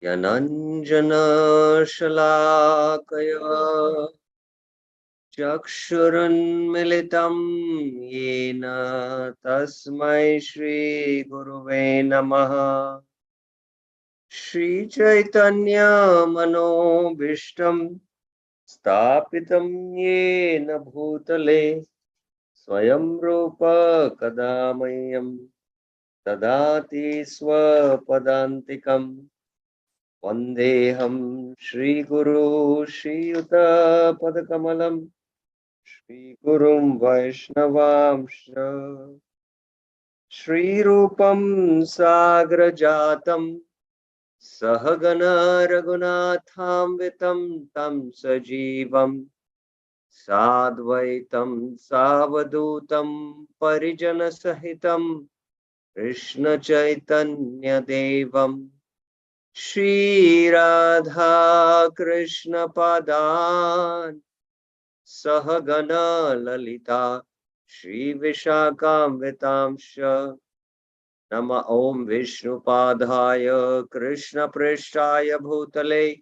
Yananjana Shalakaya Chakshurunmilitam Yena Tasmai Shri Guruve Namaha Shri Chaitanya Manobishtam Stapitam Yena Bhutale Swayam Rūpa Kadamayam Tadati Swapadantikam Vandeham Shri Guru Shri Yuta Padakamalam Shri Gurum Vaishnavamsha Shri Rūpam Sagrajatam Sahagana Raghunatham Tam Sajivam Sadvaitam Savadutam Parijana Sahitam Krishna Chaitanya Devam Shri Radha Krishna Padan Sahagana Lalita Shri Vishakhamvitamsha Nama Om Vishnu Padhaya Krishna Prishtaya Bhutale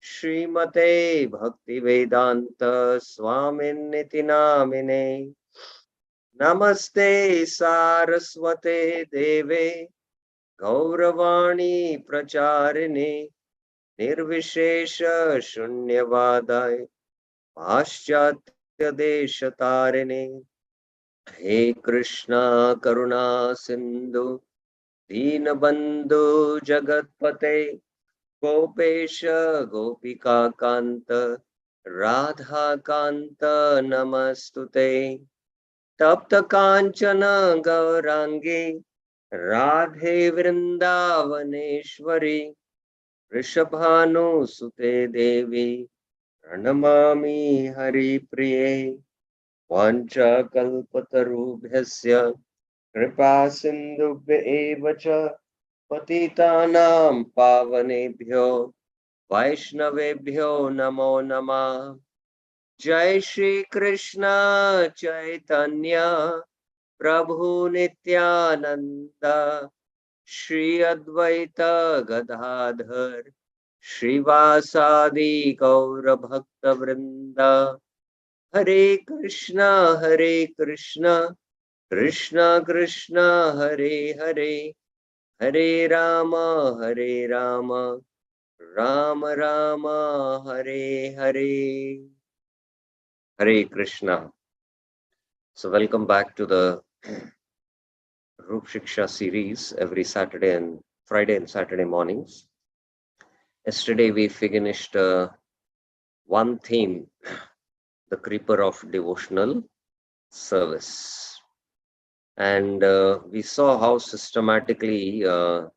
Srimate Bhakti Vedanta Swaminiti Namine Namaste Saraswate Deve Gauravani Pracharine Nirvishesha Shunyavadai Paschatya Deshatarine He Krishna Karuna Sindhu Deenabandhu Jagatpate Gopesha Gopika Kanta Radha Kanta Namastute Tapta Kanchana Gaurangi Radhe Vrindavaneshwari Rishabhanu Sute Devi Pranamami Hari Priye Vancha Kalpatarubhyasya Kripa Sindhubhya Evacha Patitanam Pavanebhyo Vaishnavebhyo Namo Namah Jai Shri Krishna Chaitanya Prabhu Nityananda Shri Advaita Gadadhar Shrivasadi Gaura Bhakta Vrinda Hare Krishna Krishna Krishna Hare Hare Hare Rama Rama Rama Hare Hare Hare Krishna. So welcome back to the Rūpa Śikṣā series every Saturday and Friday and Saturday mornings. Yesterday we finished one theme, the creeper of devotional service. And we saw how systematically the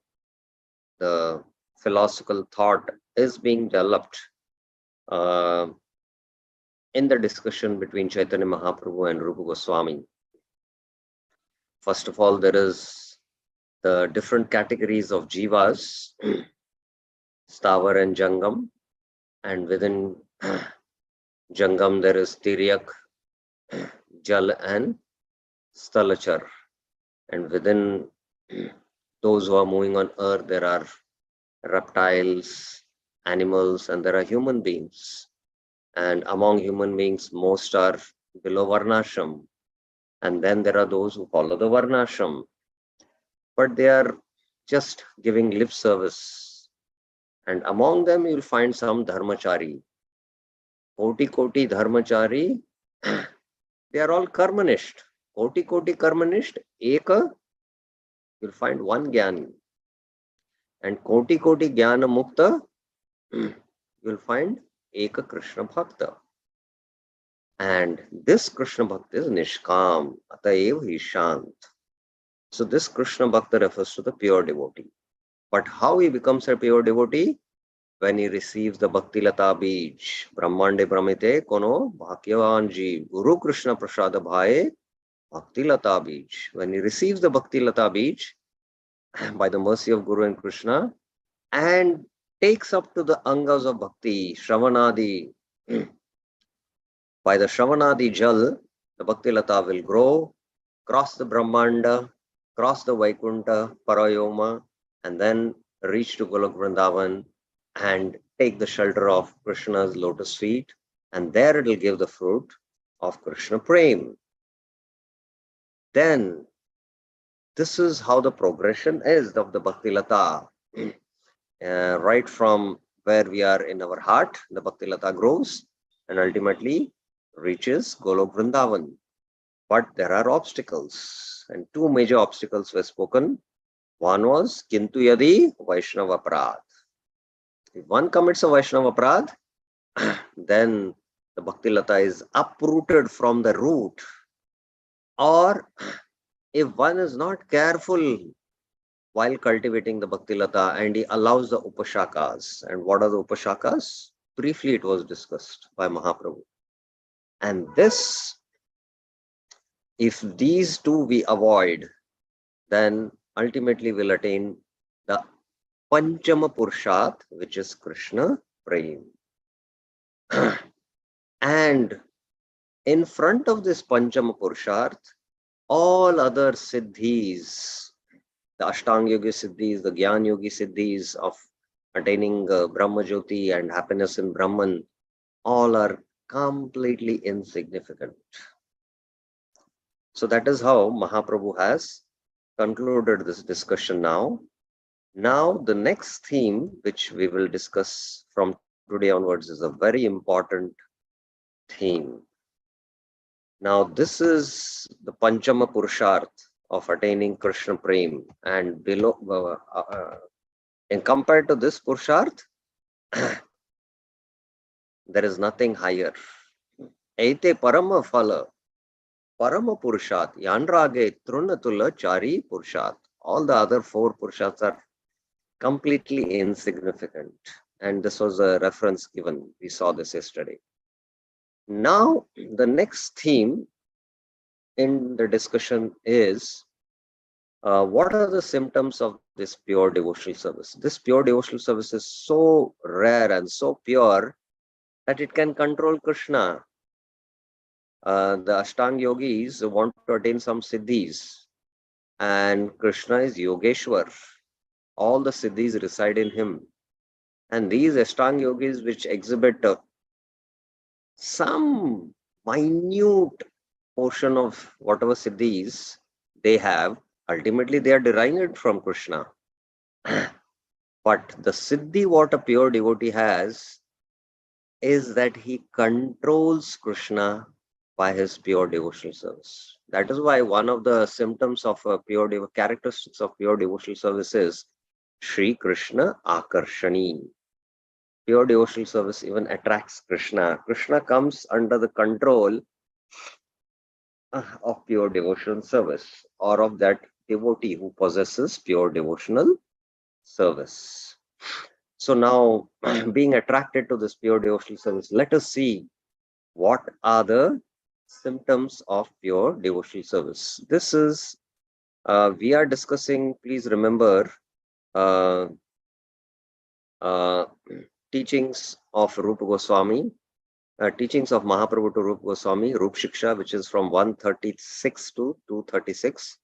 philosophical thought is being developed in the discussion between Chaitanya Mahaprabhu and Rūpa Goswami. First of all, there is the different categories of jivas, Stavar and Jangam, and within Jangam there is Tiryak, Jal and Stalachar, and within those who are moving on earth there are reptiles, animals, and there are human beings. And among human beings, most are below Varnashram. And then there are those who follow the Varnashram. But they are just giving lip service. And among them, you'll find some Dharmachari. Koti Dharmachari, they are all Karmanisht. Koti Karmanisht, Eka, you'll find one Gyani. And Koti Jnana Mukta, you'll find Eka Krishna Bhakta. And this Krishna Bhakta is Nishkam, Ataev hi Shant. So this Krishna Bhakta refers to the pure devotee. But how he becomes a pure devotee? When he receives the Bhakti Lata Bij, Brahmande Pramite Kono Bhakyavan Jeev, Guru Krishna Prasada Bhaye, Bhakti Lata Bij. When he receives the Bhakti Lata Bij, by the mercy of Guru and Krishna, and takes up to the Angas of Bhakti, Shravanadi, by the Shravanadi Jal, the Bhakti Lata will grow, cross the Brahmanda, cross the Vaikuntha, Parayoma, and then reach to Golok Vrindavan and take the shelter of Krishna's lotus feet, and there it will give the fruit of Krishna Prem. Then this is how the progression is of the Bhakti Lata. Right from where we are in our heart, the Bhakti Lata grows and ultimately reaches Golok Vrindavan. But there are obstacles, and two major obstacles were spoken. One was Kintu Yadi Vaishnava Aparadh. If one commits a Vaishnava Aparadh, then the Bhakti Lata is uprooted from the root. Or if one is not careful while cultivating the Bhakti Lata and he allows the Upashakas. And what are the Upashakas? Briefly it was discussed by Mahaprabhu. And this, if these two we avoid, then ultimately we'll attain the Panchama Purushat, which is Krishna Prem. And in front of this Panchama Purushat, all other siddhis, the Ashtanga Yogi siddhis, the Gyan Yogi siddhis of attaining Brahma Jyoti and happiness in Brahman, all are completely insignificant. So that is how Mahaprabhu has concluded this discussion now. Now the next theme which we will discuss from today onwards is a very important theme. Now this is the Panchama Purusharth of attaining Krishna Prem, and below, in compared to this Purusharth, there is nothing higher. Aite Parama Phala, Parama Purushat, Yanrage Trunatula Chari Purushat. All the other four Purushats are completely insignificant. And this was a reference given. We saw this yesterday. Now, the next theme in the discussion is what are the symptoms of this pure devotional service? This pure devotional service is so rare and so pure that it can control Krishna. The Ashtanga yogis want to attain some siddhis, and Krishna is Yogeshwar. All the siddhis reside in him. And these Ashtanga yogis which exhibit some minute portion of whatever siddhis they have, ultimately they are deriving it from Krishna. But the siddhi what a pure devotee has is that he controls Krishna by his pure devotional service. That is why one of the symptoms of a pure characteristics of pure devotional service is Shri Krishna Akarshani. Pure devotional service even attracts Krishna. Krishna comes under the control of pure devotional service, or of that devotee who possesses pure devotional service. So now, being attracted to this pure devotional service, let us see what are the symptoms of pure devotional service. This is, we are discussing, please remember, teachings of Rūpa Goswami, teachings of Mahaprabhu to Rūpa Goswami, Śikṣā, which is from 136 to 236.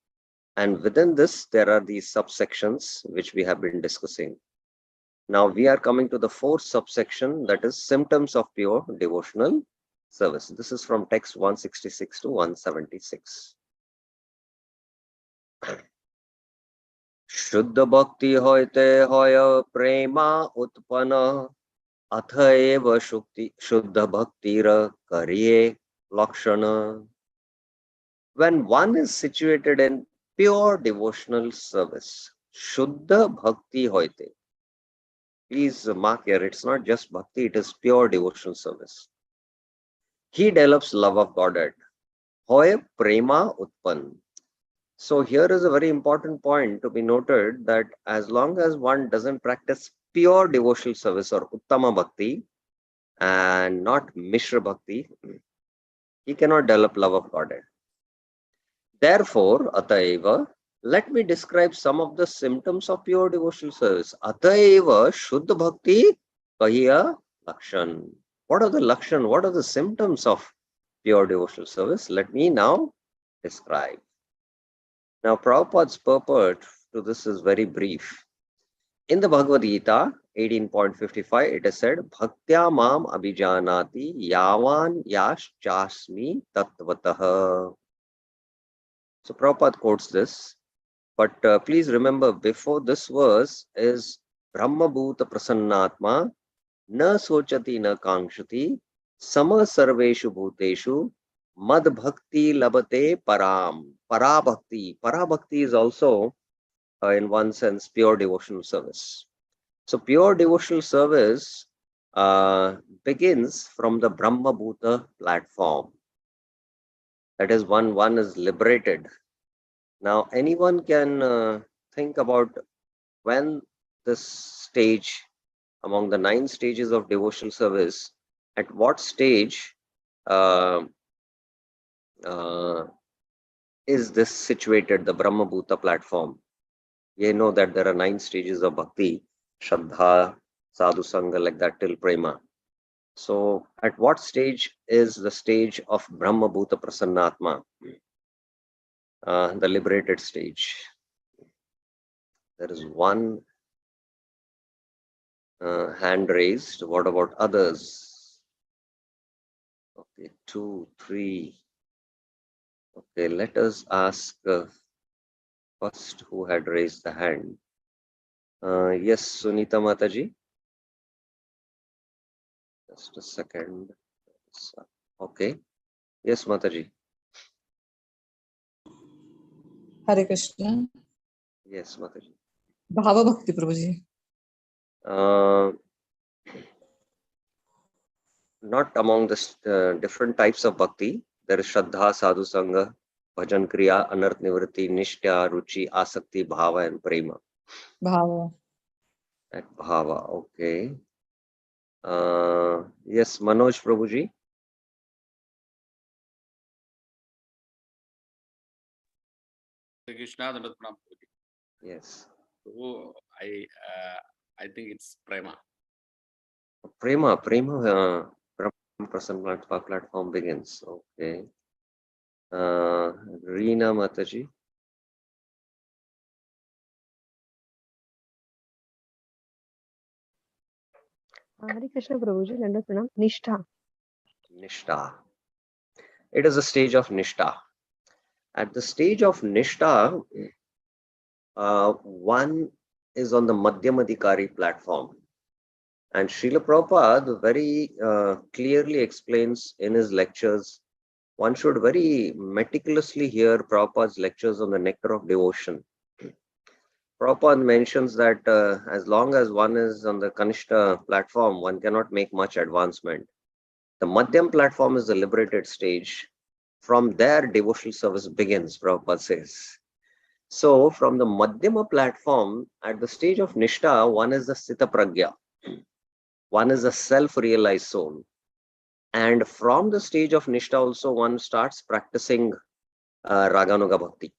And within this, there are these subsections which we have been discussing. Now we are coming to the fourth subsection, that is symptoms of pure devotional service. This is from text 166 to 176. Shuddha bhakti hoite hoya prema utpana athaeva shuddha bhaktira kariye lakshana. When one is situated in pure devotional service, Shuddha bhakti hoite. Please mark here, it's not just bhakti, it is pure devotional service. He develops love of Godhead. Hoye prema utpan. So here is a very important point to be noted, that as long as one doesn't practice pure devotional service or uttama bhakti and not mishra bhakti, he cannot develop love of Godhead. Therefore, Ataeva, let me describe some of the symptoms of pure devotional service. Ataeva Shuddha Bhakti Kahiya Lakshan. What are the Lakshan? What are the symptoms of pure devotional service? Let me now describe. Now, Prabhupada's purport to this is very brief. In the Bhagavad Gita, 18.55, it is said, Bhaktya mam abhijanati yavan yash chasmi tattvatah. So Prabhupada quotes this. But please remember, before this verse is Brahma Bhuta Prasannatma na sochati na kankshati sama sarveshu bhuteshu mad bhakti labate param. Parabhakti. Parabhakti is also, in one sense, pure devotional service. So pure devotional service begins from the Brahma Bhuta platform. That is, one is liberated. Now, anyone can think about when this stage, among the 9 stages of devotional service, at what stage is this situated, the Brahma Bhuta platform? You know that there are 9 stages of bhakti, Shraddha, Sadhu Sangha, like that, till Prema. So, at what stage is the stage of Brahma Bhuta Prasannatma, the liberated stage? There is one hand raised. What about others? Okay, 2, 3. Okay, let us ask first who had raised the hand. Yes, Sunita Mataji. Just a second. Okay. Yes, Mataji. Hare Krishna. Yes, Mataji. Bhava Bhakti, Prabhuji. Not among the different types of bhakti. There is Shraddha, Sadhu Sangha, Bhajan Kriya, Anarth Nivritti, Nishtya, Ruchi, Asakti, Bhava, and Prema. Bhava. At Bhava, okay. Yes, Manoj Prabhuji. Krishna, Yes. so I think it's Prema. Prema, Brahma Prasanna platform begins. Okay. Reena Mataji. Hare Krishna Prabhuji, Landa Pranam. Nishtha. Nishtha. It is a stage of Nishtha. At the stage of Nishtha, one is on the Madhyamadikari platform. And Srila Prabhupada very clearly explains in his lectures, one should very meticulously hear Prabhupada's lectures on the nectar of devotion. Prabhupada mentions that as long as one is on the Kanishta platform, one cannot make much advancement. The Madhyam platform is the liberated stage. From there, devotional service begins, Prabhupada says. So, from the Madhyama platform, at the stage of Nishtha, one is the Sthita Pragya. One is a self-realized soul. And from the stage of Nishtha also, one starts practicing Raganuga Bhakti.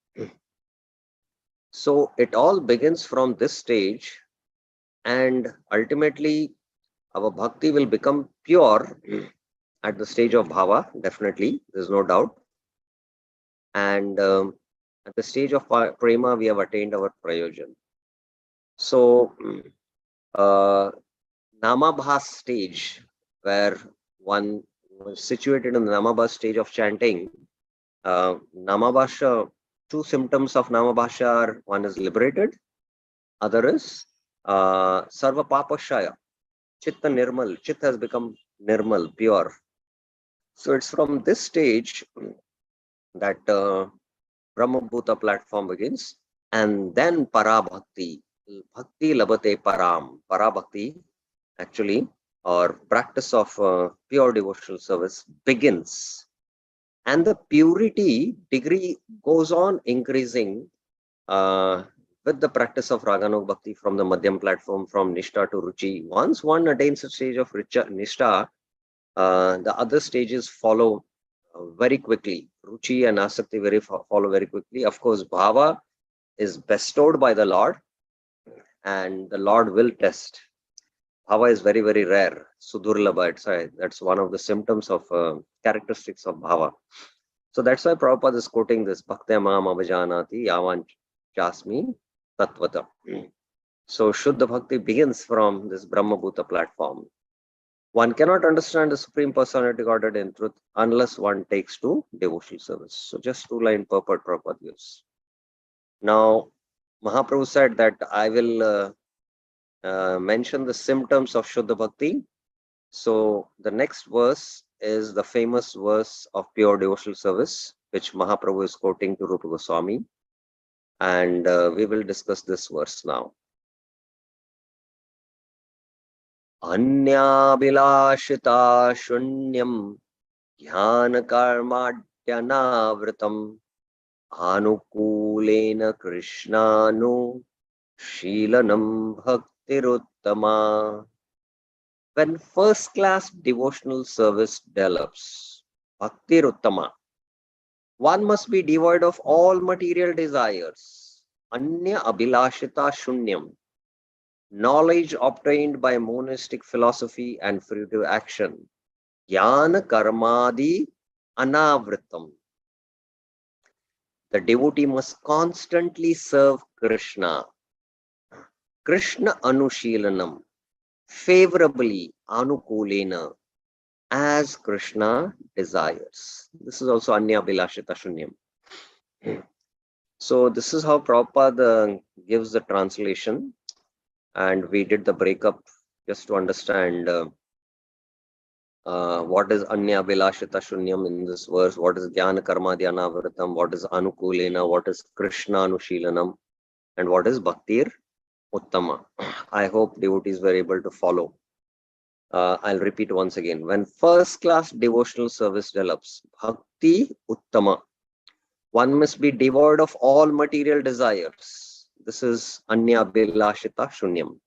So it all begins from this stage, and ultimately our bhakti will become pure at the stage of bhava, definitely, there's no doubt. And at the stage of prema, we have attained our prayojan. So namabhas stage, where one was situated in the namabhas stage of chanting, namabhasha, 2 symptoms of namabhasha are, one is liberated, other is sarva papashaya, chitta nirmal, chitta has become nirmal, pure. So it's from this stage that Brahma Bhuta platform begins, and then Parabhakti, Bhakti Labate Param, Parabhakti actually, or practice of pure devotional service begins. And the purity degree goes on increasing with the practice of Raganuga Bhakti from the Madhyam platform, from Nishtha to Ruchi. Once one attains a stage of Nishtha, the other stages follow very quickly. Ruchi and Asakti follow very quickly. Of course, Bhava is bestowed by the Lord, and the Lord will test. Bhava is very, very rare. Sudurlabha, that's one of the symptoms of characteristics of Bhava. So that's why Prabhupada is quoting this, Bhaktya Mam Abhijanati Yavan Chasmi Tattvata. So Shuddha Bhakti begins from this Brahma Bhuta platform. One cannot understand the Supreme Personality of Godhead in truth unless one takes to devotional service. So just two-line purport Prabhupada gives. Now, Mahaprabhu said that I will mention the symptoms of Shuddha Bhakti. So the next verse is the famous verse of pure devotional service, which Mahaprabhu is quoting to Rūpa Goswami. And we will discuss this verse now. Anyabhilashita shunyam jnana karmadhyanavritam anukulena krishnanu shilanam bhaktiruttama. When first-class devotional service develops, bhaktiruttama, one must be devoid of all material desires. Anya abhilashita shunyam, knowledge obtained by monastic philosophy and fruitive action. Jnana karmadi anavritam. The devotee must constantly serve Krishna. Krishna anushilanam, favorably, anukulena, as Krishna desires. This is also Anya Bilashita Shunyam. So this is how Prabhupada gives the translation, and we did the breakup just to understand what is Anya Bilashita Shunyam in this verse, what is Jnana Karma Dhyanavritam, what is Anukulena, what is Krishna Anushilanam, and what is Bhaktir Uttama. I hope devotees were able to follow. I'll repeat once again. When first-class devotional service develops, Bhakti Uttama, one must be devoid of all material desires. This is Anya Bilashita Shunyam.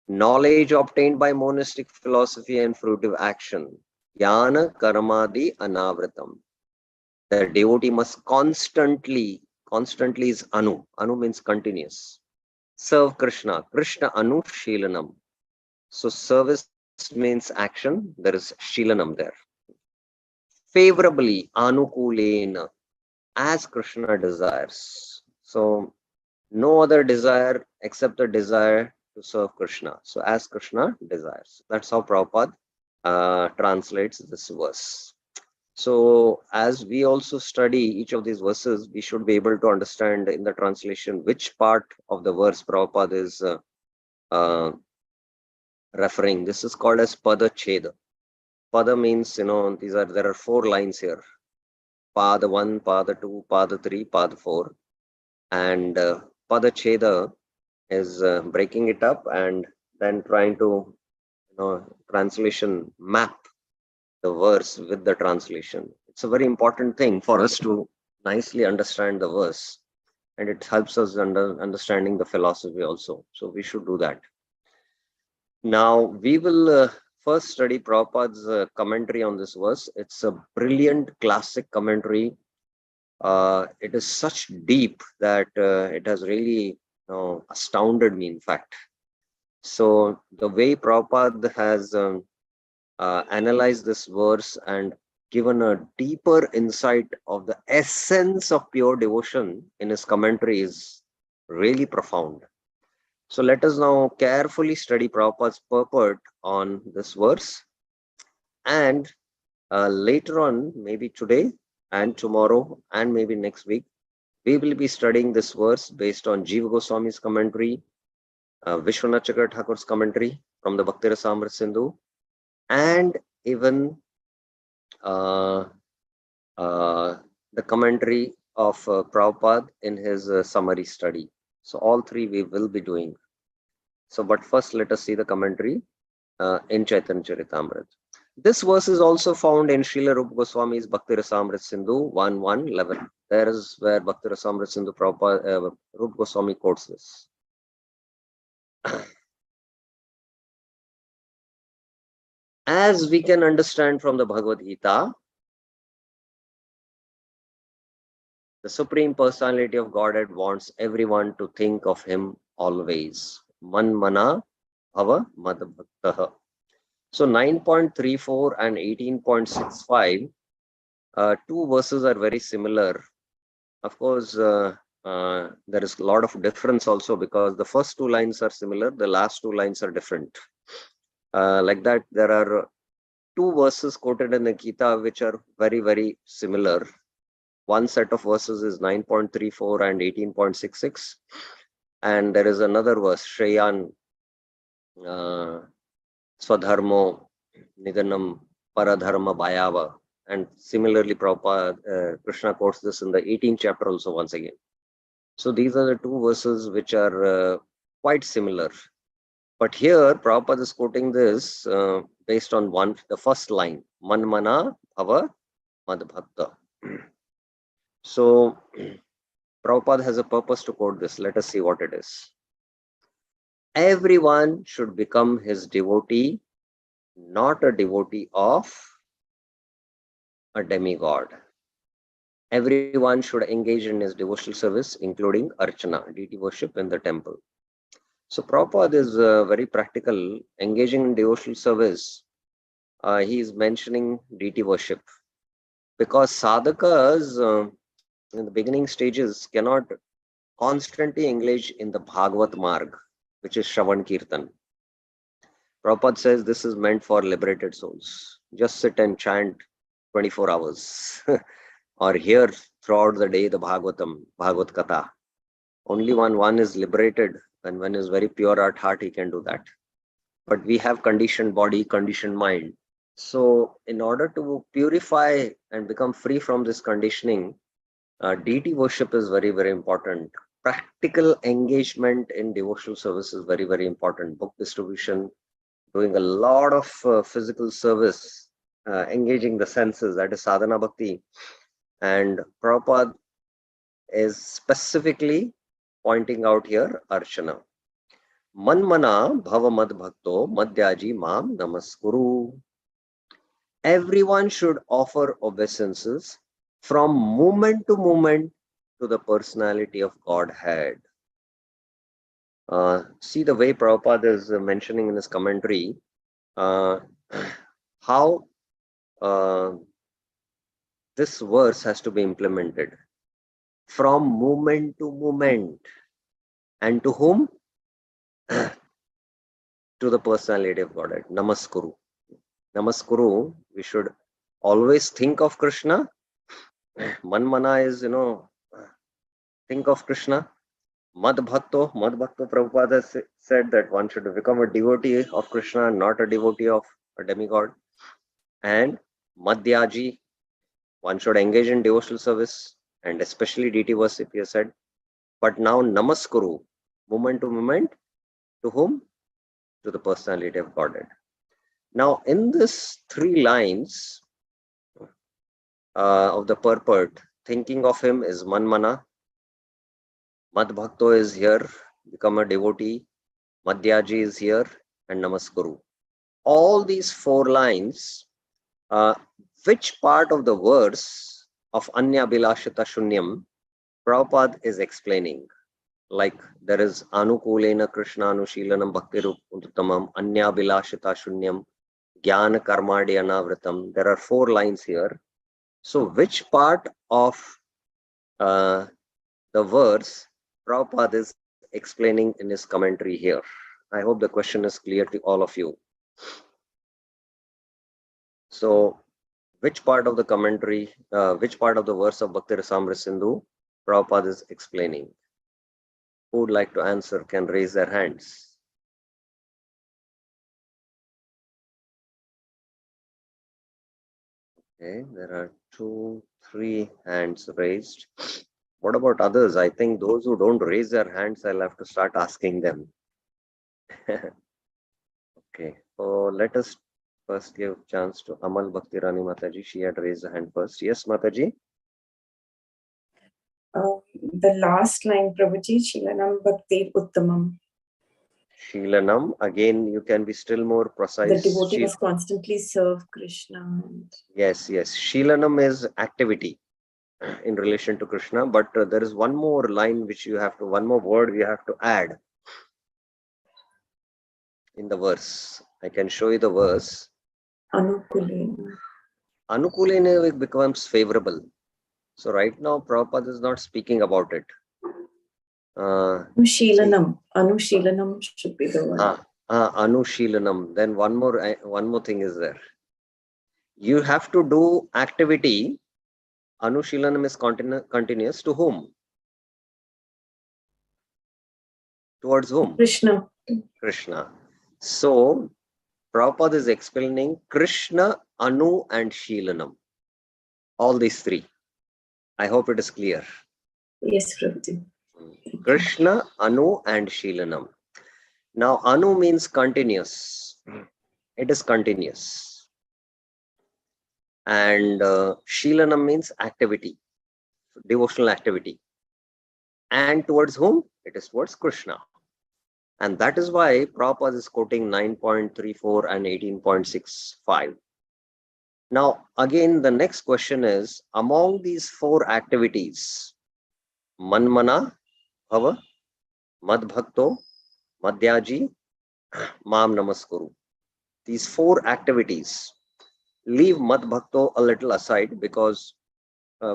Knowledge obtained by monastic philosophy and fruitive action. Jnana Karmadi Anavritam. The devotee must constantly is Anu. Anu means continuous. Serve Krishna. Krishna Anu Shilanam. So service means action. There is Shilanam there. Favorably, Anukulena, as Krishna desires. So no other desire except the desire to serve Krishna. So as Krishna desires. That's how Prabhupada translates this verse. So as we also study each of these verses, we should be able to understand in the translation which part of the verse Prabhupada is referring. This is called as Pada Cheda. Pada means, there are 4 lines here. Pada 1, Pada 2, Pada 3, Pada 4. And Pada Cheda is breaking it up and then trying to, translation map the verse with the translation. It's a very important thing for us to nicely understand the verse. And it helps us understanding the philosophy also. So we should do that. Now, we will first study Prabhupada's commentary on this verse. It's a brilliant classic commentary. It is such deep that it has really astounded me, in fact. So the way Prabhupada has analyzed this verse and given a deeper insight of the essence of pure devotion in his commentary is really profound. So let us now carefully study Prabhupada's purport on this verse. And later on, maybe today and tomorrow and maybe next week, we will be studying this verse based on Jiva Goswami's commentary, Vishwanath Chakravarti Thakur's commentary from the Bhakti-Rasamrita Sindhu, and even the commentary of Prabhupada in his summary study. So all 3 we will be doing. So, but first let us see the commentary in Chaitanya-Caritāmṛta. This verse is also found in Srila Rūpa Goswami's Bhakti-Rasamrita Sindhu 1.1.11. There is where Bhakti-Rasamrita Sindhu Prabhupada, Rūpa Goswami quotes this. As we can understand from the Bhagavad Gita, the Supreme Personality of Godhead wants everyone to think of him always. Man mana bhava mad bhaktaha. So 9.34 and 18.65, 2 verses are very similar. Of course, there is a lot of difference also, because the first two lines are similar, the last two lines are different. Like that, there are two verses quoted in the Gita which are very, very similar. One set of verses is 9.34 and 18.66. And there is another verse, Shreyan Swadharmo Nidanam Paradharma Bhayava. And similarly, Prabhupada, Krishna quotes this in the 18th chapter also once again. So these are the two verses which are quite similar. But here, Prabhupada is quoting this based on the first line, Manmana Bhava Madbhakta. So, Prabhupada has a purpose to quote this. Let us see what it is. Everyone should become his devotee, not a devotee of a demigod. Everyone should engage in his devotional service, including Archana, deity worship in the temple. So Prabhupada is very practical, engaging in devotional service. He is mentioning deity worship, because sadhakas in the beginning stages cannot constantly engage in the Bhagavat Marg, which is Shravan Kirtan. Prabhupada says this is meant for liberated souls. Just sit and chant 24 hours or hear throughout the day the Bhagavatam, Bhagavad Katha. Only when one is liberated and one is very pure at heart, he can do that. But we have conditioned body, conditioned mind. So in order to purify and become free from this conditioning, deity worship is very, very important. Practical engagement in devotional service is very, very important. Book distribution, doing a lot of physical service, engaging the senses, that is sadhana bhakti. And Prabhupada is specifically pointing out here Archana. Manmana bhava mad bhakto madhyaji mam namaskuru. Everyone should offer obeisances from moment to moment to the personality of Godhead. See the way Prabhupada is mentioning in his commentary, how this verse has to be implemented. From moment to moment. And to whom? To the personality of Godhead. Namaskuru. Namaskuru, we should always think of Krishna. Manmana is, think of Krishna. Madbhakto Prabhupada said that one should become a devotee of Krishna, not a devotee of a demigod. And Madhyaji, one should engage in devotional service, and especially deity worship, he has said. But now Namaskuru, moment to moment, to whom? To the personality of Godhead. Now in this 3 lines of the purport, thinking of him is Manmana, Madbhakto is here, become a devotee, Madhyaji is here, and Namaskuru. All these 4 lines, which part of the verse of Anya Bilashita Shunyam, Prabhupada is explaining. Like there is Anukulena Krishna Anushilanam Bhakti Ruputtamam Anya Bilashita Shunyam Jnana Karmadi Anavritam. There are 4 lines here. So which part of the verse Prabhupada is explaining in his commentary here? I hope the question is clear to all of you. So which part of the commentary, which part of the verse of Bhakti Rasamrita Sindhu Prabhupada is explaining? Who would like to answer can raise their hands. Okay, there are 2, 3 hands raised. What about others? I think those who don't raise their hands, I'll have to start asking them. Okay, so let us first give chance to Amal Bhakti Rani Mataji. She had raised a hand first. Yes, Mataji? The last line, Prabhuji, Shilanam Bhaktir Uttamam. Shilanam, again, you can be still more precise. The devotee must constantly serve Krishna. Yes. Shilanam is activity in relation to Krishna, but there is one more line which you have to, one more word we have to add in the verse. I can show you the verse. Anukulena. Anukulena becomes favorable. So right now Prabhupada is not speaking about it. Anushilanam. Anushilanam should be the one. Anushilanam. Then one more thing is there. You have to do activity. Anushilanam is continuous to whom? Towards whom? Krishna. Krishna. So, Prabhupada is explaining Krishna, Anu and Shilanam. All these three. I hope it is clear. Yes, Prabhuji. Krishna, Anu and Shilanam. Now, Anu means continuous. It is continuous. And Shilanam means activity, devotional activity. And towards whom? It is towards Krishna. And that is why Prabhupada is quoting 9.34 and 18.65. Now, again, the next question is, among these four activities, Manmana, Bhava, Madbhakto, Madhyaji, Mam Namaskuru. These four activities, leave Madbhakto a little aside because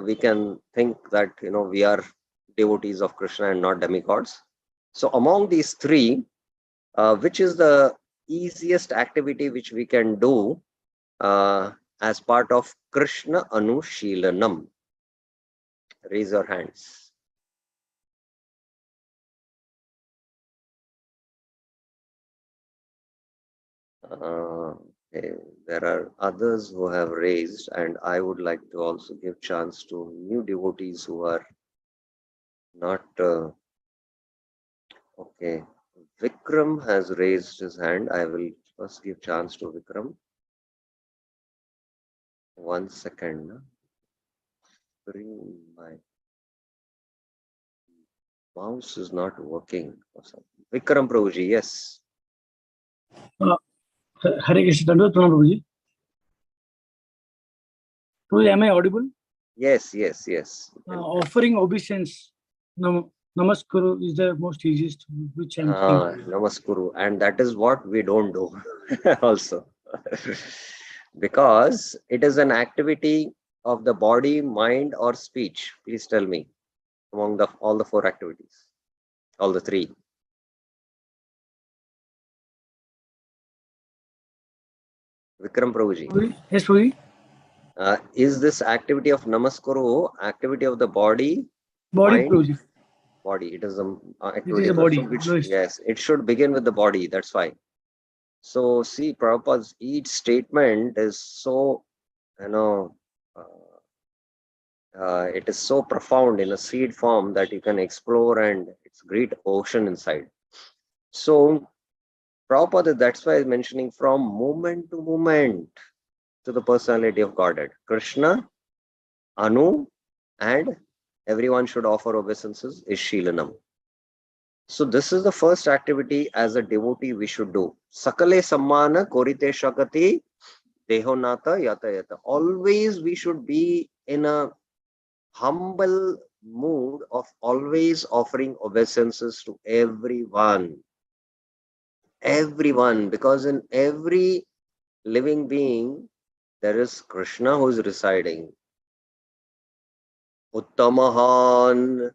we can think that, we are devotees of Krishna and not demigods. So among these three, which is the easiest activity which we can do as part of Krishna Anushilanam? Raise your hands. Okay. There are others who have raised, and I would like to also give chance to new devotees who are not okay. Vikram has raised his hand. I will first give chance to Vikram. 1 second. Bring my mouse is not working or something. Vikram Prabhuji, yes. Hare Krishna, Prabhuji. Prabhuji, am I audible? Yes. Offering obeisance, Namaskuru is the most easiest, which I'm thinking. Namaskuru. And that is what we don't do also. Because it is an activity of the body, mind, or speech. Please tell me, among all the four activities, all the three. Vikram Prabhuji. Yes, Prabhuji. Is this activity of Namaskuru activity of the body? Body, mind? Prabhuji. Body. It is an activity it is a body. Yes, it should begin with the body. That's why. So see, Prabhupada's each statement is so, it is so profound in a seed form that you can explore, and it's great ocean inside. So Prabhupada, that's why he's mentioning from moment to moment to the personality of Godhead. Krishna, Anu, and everyone should offer obeisances is Shilanam. So this is the first activity as a devotee we should do. Sakale sammana korite shakati dehonata yata yata. Always we should be in a humble mood of always offering obeisances to everyone. Everyone, because in every living being, there is Krishna who is residing. Uttamahan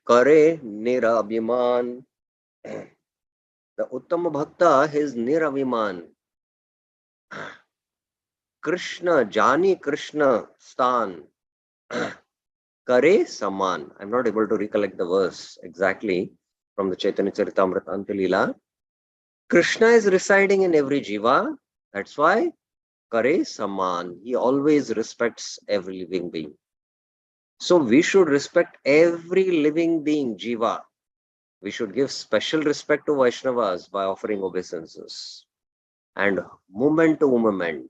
Kare Nirabhiman. The Uttama Bhakta is Nirabhiman. Krishna, Jani Krishna Stan. Kare Saman. I'm not able to recollect the verse exactly from the Chaitanya-Caritāmṛta Antilila. Krishna is residing in every jiva. That's why Kare Saman. He always respects every living being. So we should respect every living being, jiva. We should give special respect to Vaishnavas by offering obeisances. And moment to moment,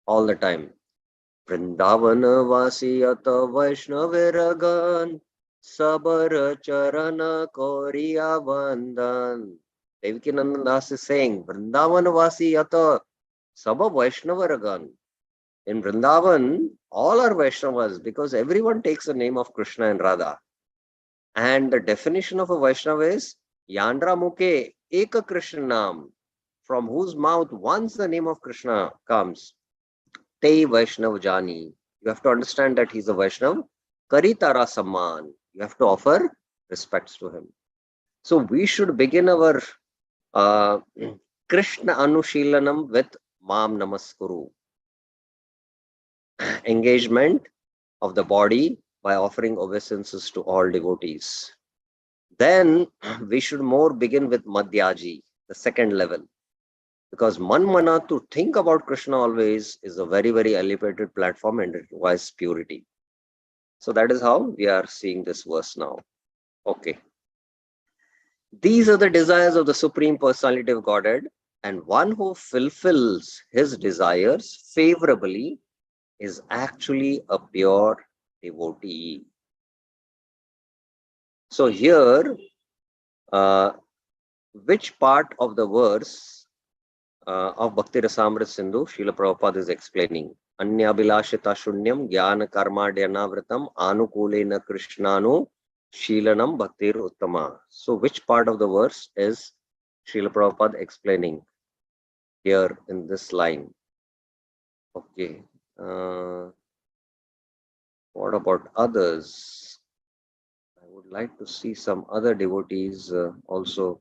all the time. Vrindavana vasiyata Vaishnaviragan Sabar Charana Koriya Vandan. Devakinandan Das is saying, Vrindavana vasiyata Sabha Vaishnaviragan. In Vrindavan, all are Vaishnavas because everyone takes the name of Krishna and Radha. And the definition of a Vaishnava is Yandra Mukhe Eka Krishna Nam, from whose mouth once the name of Krishna comes, Te Vaishnav Jani. You have to understand that he's a Vaishnav Karitara Samman. You have to offer respects to him. So we should begin our Krishna Anushilanam with Mam Namaskuru. Engagement of the body by offering obeisances to all devotees. Then we should more begin with Madhyaji, the second level. Because Manmana, to think about Krishna always, is a very, very elevated platform and it requires purity. So that is how we are seeing this verse now. Okay. These are the desires of the Supreme Personality of Godhead, and one who fulfills his desires favorably is actually a pure devotee. So here, which part of the verse of Bhakti Rasamrita Sindhu Srila Prabhupada is explaining? Anyabhilashita shunyam jnana karmadyanavritam anukulena krishnanu shilanam bhaktir uttama. So which part of the verse is Srila Prabhupada explaining here in this line? Okay. What about others? I would like to see some other devotees also.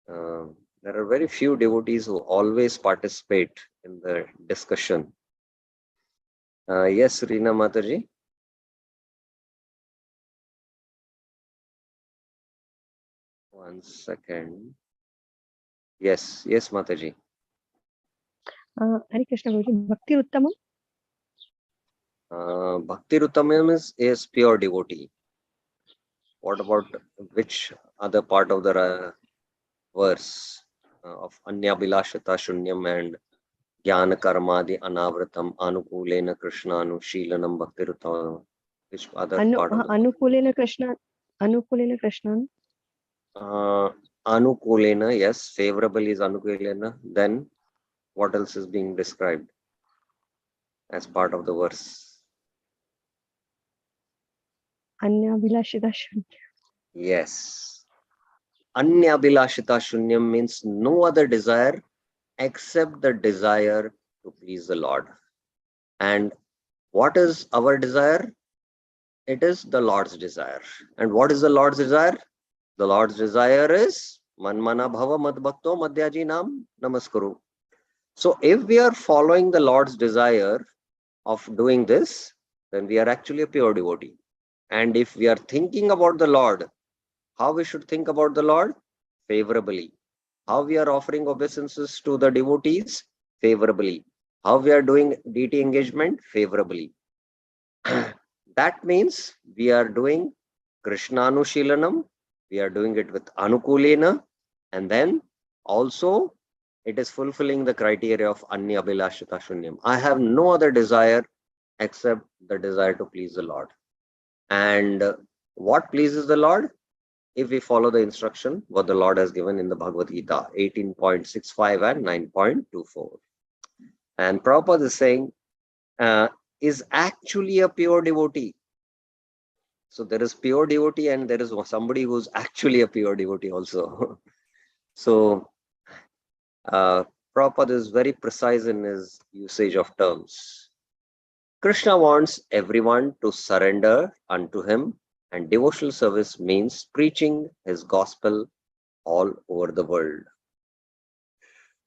There are very few devotees who always participate in the discussion. Yes, Reena Mataji. One second. Yes, Mataji. Hare Krishna Guruji, Bhakti Uttamam. Bhakti Uttamam is pure devotee. What about which other part of the verse of Anyabhilashita Shunyam and Jnana Karmadi Anavratam Anukulena Krishnanu Shilanam Bhakti Uttamam? Which other part of the Anukulena Krishna. Anukulena Krishna. Anukulena, yes, favorable is Anukulena. Then what else is being described as part of the verse? Anyabhilashita Shunyam. Yes. Anyabhilashita Shunyam means no other desire except the desire to please the Lord. And what is our desire? It is the Lord's desire. And what is the Lord's desire? The Lord's desire is Manmana Bhava Madbhakto Madhyaji Nam Namaskuru. So if we are following the Lord's desire of doing this, then we are actually a pure devotee. And if we are thinking about the Lord, how we should think about the Lord? Favorably. How we are offering obeisances to the devotees? Favorably. How we are doing deity engagement? Favorably. That means we are doing Krishnanushilanam, we are doing it with Anukulena, and then also it is fulfilling the criteria of Anyabhilashita Shunyam. I have no other desire except the desire to please the Lord. And what pleases the Lord? If we follow the instruction, what the Lord has given in the Bhagavad Gita, 18.65 and 9.24. And Prabhupada is saying, is actually a pure devotee. So there is pure devotee and there is somebody who's actually a pure devotee also. So Prabhupada is very precise in his usage of terms. Krishna wants everyone to surrender unto him, and devotional service means preaching his gospel all over the world.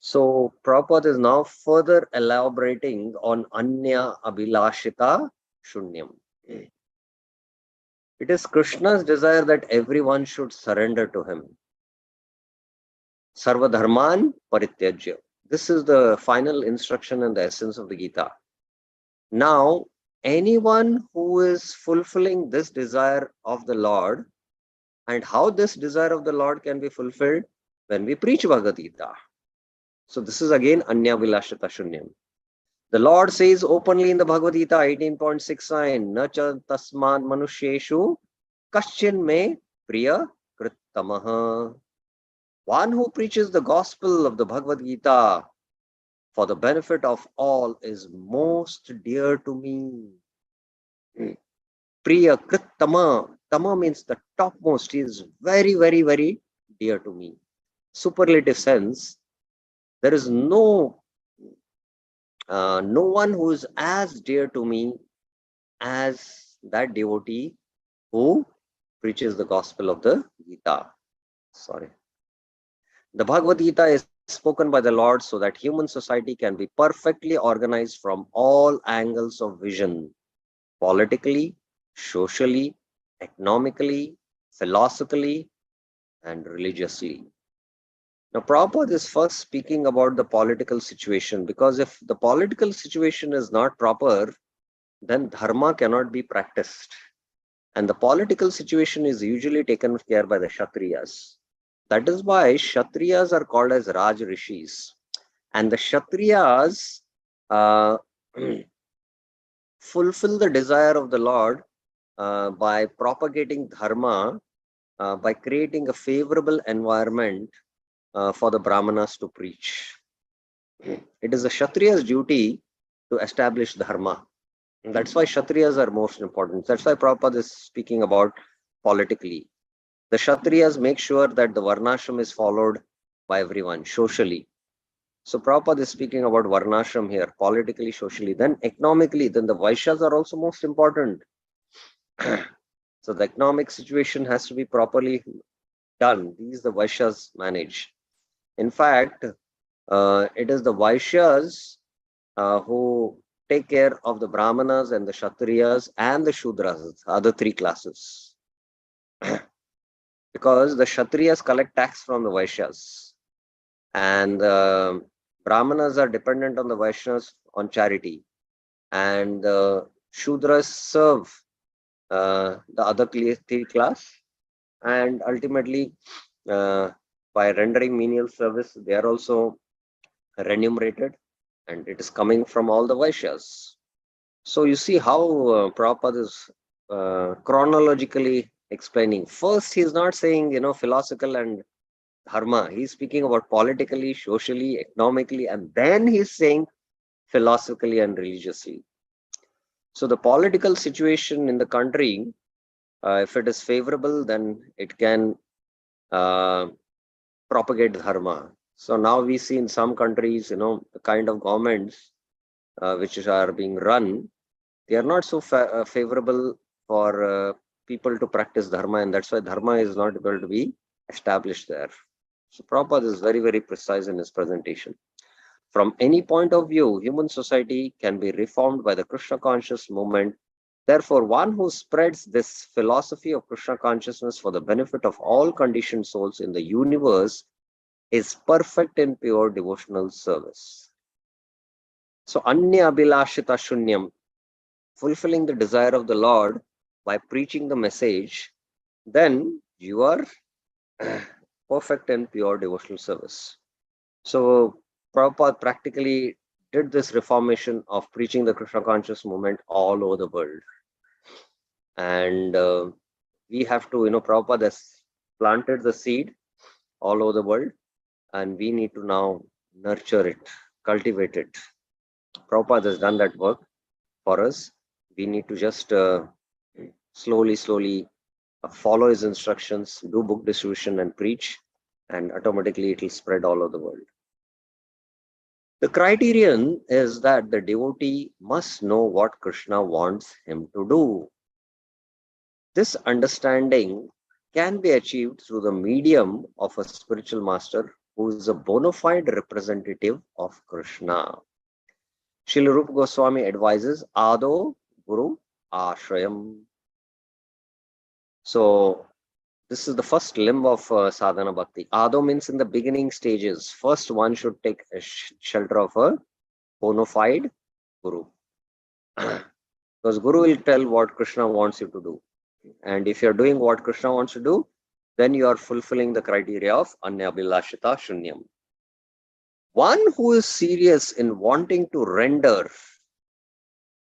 So Prabhupada is now further elaborating on Anya Abhilashita Shunyam. It is Krishna's desire that everyone should surrender to him. Sarva Dharman Parityajya. This is the final instruction and the essence of the Gita. Now, anyone who is fulfilling this desire of the Lord, and how this desire of the Lord can be fulfilled? When we preach Bhagavad Gita. So this is again Anyabhilashita Shunyam. The Lord says openly in the Bhagavad Gita 18.69, Nacha tasmad manusheshu kaschin me priya krittamaha. One who preaches the gospel of the Bhagavad Gita for the benefit of all is most dear to me. Priya krittama. Tama means the topmost. He is very, very, very dear to me. Superlative sense. There is no one who is as dear to me as that devotee who preaches the gospel of the Gita. Sorry. The Bhagavad Gita is spoken by the Lord so that human society can be perfectly organized from all angles of vision, politically, socially, economically, philosophically, and religiously. Now, Prabhupada is first speaking about the political situation, because if the political situation is not proper, then dharma cannot be practiced. And the political situation is usually taken care by the Kshatriyas. That is why Kshatriyas are called as Raj Rishis. And the Kshatriyas fulfill the desire of the Lord by propagating dharma, by creating a favorable environment for the Brahmanas to preach. It is the Kshatriya's duty to establish dharma. And that's why Kshatriyas are most important. That's why Prabhupada is speaking about politically. The Kshatriyas make sure that the Varnashram is followed by everyone, socially. So Prabhupada is speaking about Varnashram here, politically, socially. Then economically, then the Vaishyas are also most important. So the economic situation has to be properly done. These the Vaishyas manage. In fact, it is the Vaishyas who take care of the Brahmanas and the Kshatriyas and the Shudras, other three classes. Because the Kshatriyas collect tax from the Vaishyas, and the Brahmanas are dependent on the Vaishyas on charity, and the Shudras serve the other three class, and ultimately by rendering menial service, they are also remunerated, and it is coming from all the Vaishyas. So you see how Prabhupada is chronologically explaining. First, he is not saying, philosophical and dharma. He is speaking about politically, socially, economically, and then he is saying philosophically and religiously. So the political situation in the country, if it is favorable, then it can propagate dharma. So now we see in some countries, the kind of governments which are being run, they are not so favorable for people to practice dharma, and that's why dharma is not able to be established there. So Prabhupada is very, very precise in his presentation. From any point of view, human society can be reformed by the Krishna conscious movement. Therefore, one who spreads this philosophy of Krishna consciousness for the benefit of all conditioned souls in the universe is perfect in pure devotional service. So, Anya Abhilashita Shunyam, fulfilling the desire of the Lord by preaching the message, then you are perfect in pure devotional service. So Prabhupada practically did this reformation of preaching the Krishna conscious movement all over the world. And we have to, Prabhupada has planted the seed all over the world, and we need to now nurture it, cultivate it. Prabhupada has done that work for us. We need to just slowly follow his instructions, do book distribution and preach, and automatically it will spread all over the world. The criterion is that the devotee must know what Krishna wants him to do. This understanding can be achieved through the medium of a spiritual master who is a bona fide representative of Krishna. Srila Rūpa Goswami advises Ado Guru Ashrayam. So this is the first limb of sadhana bhakti. Ado means in the beginning stages. First, one should take a shelter of a bona fide guru. Because guru will tell what Krishna wants you to do. And if you're doing what Krishna wants to do, then you are fulfilling the criteria of Anyabhilashita Shunyam. One who is serious in wanting to render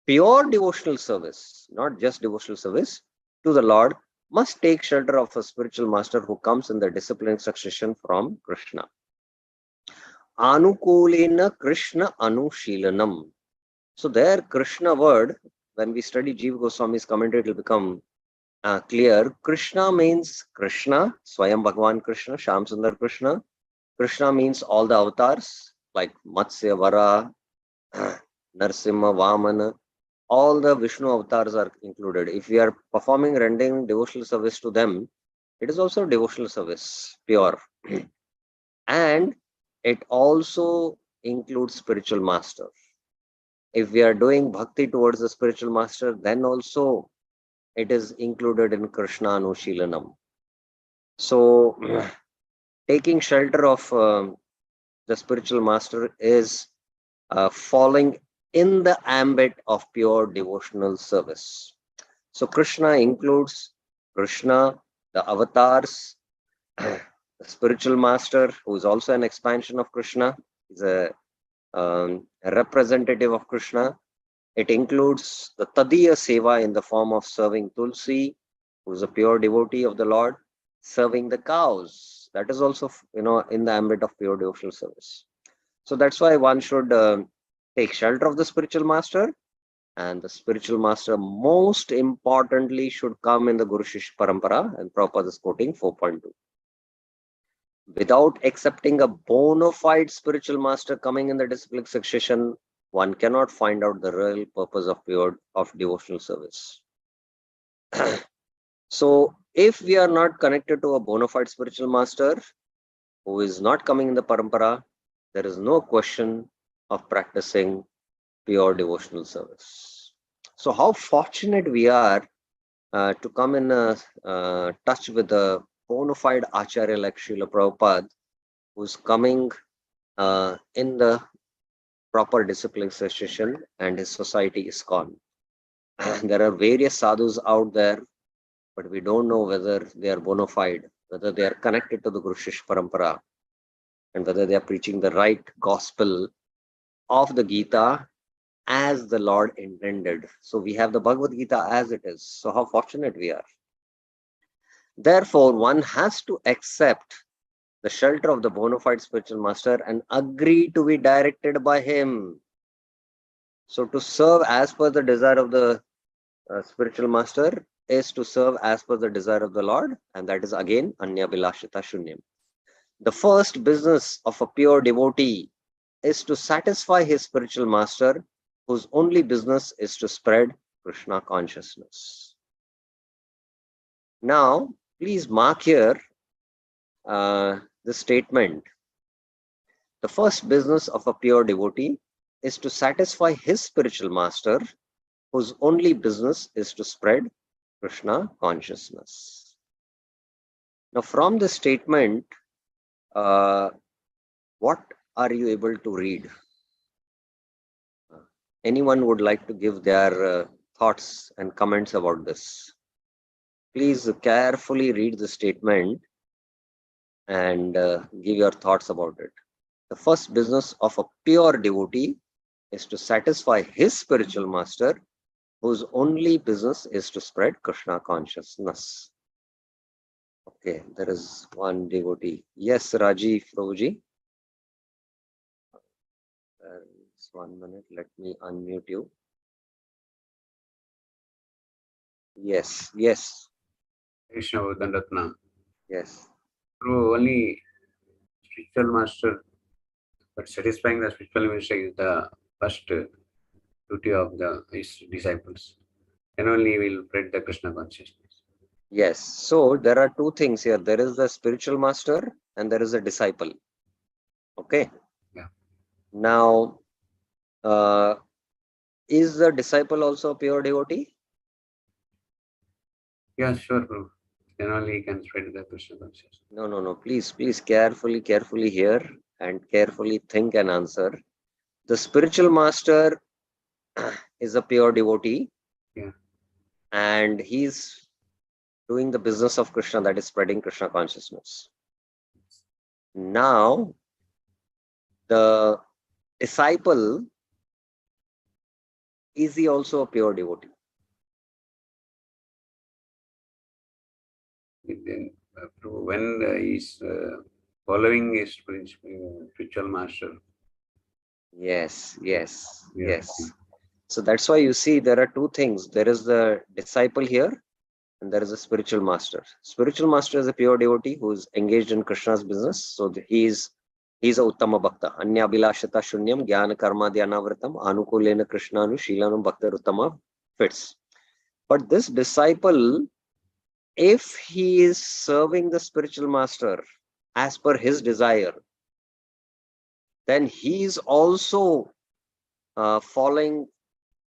pure devotional service, not just devotional service, to the Lord, must take shelter of a spiritual master who comes in the disciplined succession from Krishna. Anukulena Krishna Anushilanam. So there, Krishna word, when we study Jiva Goswami's commentary, it will become clear. Krishna means Krishna, Swayam Bhagavan Krishna, Shyam Sundar Krishna. Krishna means all the avatars like Matsya, Vara, Narsimha, Vamana. all the Vishnu avatars are included. If we are rendering devotional service to them, it is also devotional service, pure. And it also includes spiritual master. If we are doing bhakti towards the spiritual master, then also it is included in Krishna Anushilanam. So taking shelter of the spiritual master is falling in the ambit of pure devotional service. So Krishna includes Krishna, the avatars, the spiritual master, who is also an expansion of Krishna, is a representative of Krishna. It includes the Tadiya Seva in the form of serving Tulsi, who is a pure devotee of the Lord, serving the cows. That is also, in the ambit of pure devotional service. So that's why one should take shelter of the spiritual master, and the spiritual master most importantly should come in the Guru Shishya Parampara, and Prabhupada is quoting 4.2. Without accepting a bona fide spiritual master coming in the disciplic succession, one cannot find out the real purpose of devotional service. So if we are not connected to a bona fide spiritual master who is not coming in the parampara, there is no question of practicing pure devotional service. So how fortunate we are to come in touch with a bona fide Acharya like Srila Prabhupada, who is coming in the proper discipline succession, and his society is gone. There are various sadhus out there, but we don't know whether they are bona fide, whether they are connected to the Guru Shishya Parampara, and whether they are preaching the right gospel of the Gita as the Lord intended. So we have the Bhagavad Gita as it is. So how fortunate we are. Therefore, one has to accept the shelter of the bona fide spiritual master and agree to be directed by him. So to serve as per the desire of the spiritual master is to serve as per the desire of the Lord, and that is again Anya Bilashita Shunyam. The first business of a pure devotee is to satisfy his spiritual master, whose only business is to spread Krishna consciousness. Now, please mark here the statement. The first business of a pure devotee is to satisfy his spiritual master, whose only business is to spread Krishna consciousness. Now, from this statement, what are you able to read? Anyone would like to give their thoughts and comments about this? Please carefully read the statement and give your thoughts about it. The first business of a pure devotee is to satisfy his spiritual master, whose only business is to spread Krishna consciousness. Okay, there is one devotee. Yes, Rajiv Prabhuji. 1 minute, let me unmute you. Yes, yes. Krishna Vadandatna. Yes. Through only spiritual master, but satisfying the spiritual master is the first duty of his disciples. Then only will spread the Krishna consciousness. Yes. So there are two things here. There is the spiritual master and there is a disciple. Okay. Yeah. Now, is the disciple also a pure devotee? Yeah, sure, Prabhu. Then only he can spread the Krishna consciousness. No. Please carefully hear and carefully think and answer. The spiritual master is a pure devotee. Yeah. And he's doing the business of Krishna, that is spreading Krishna consciousness. Now, the disciple, is he also a pure devotee? Then, when he is following his spiritual master. Yes. Yeah. So that's why you see there are two things. There is the disciple here and there is a spiritual master. Spiritual master is a pure devotee who is engaged in Krishna's business. So he is He's a Uttama Bhakta. Anya Bilashata Shunyam Jnana Karma Dhyanavritam Anukulena Krishnanu Shilanam Bhakta Uttama fits. But this disciple, if he is serving the spiritual master as per his desire, then he is also following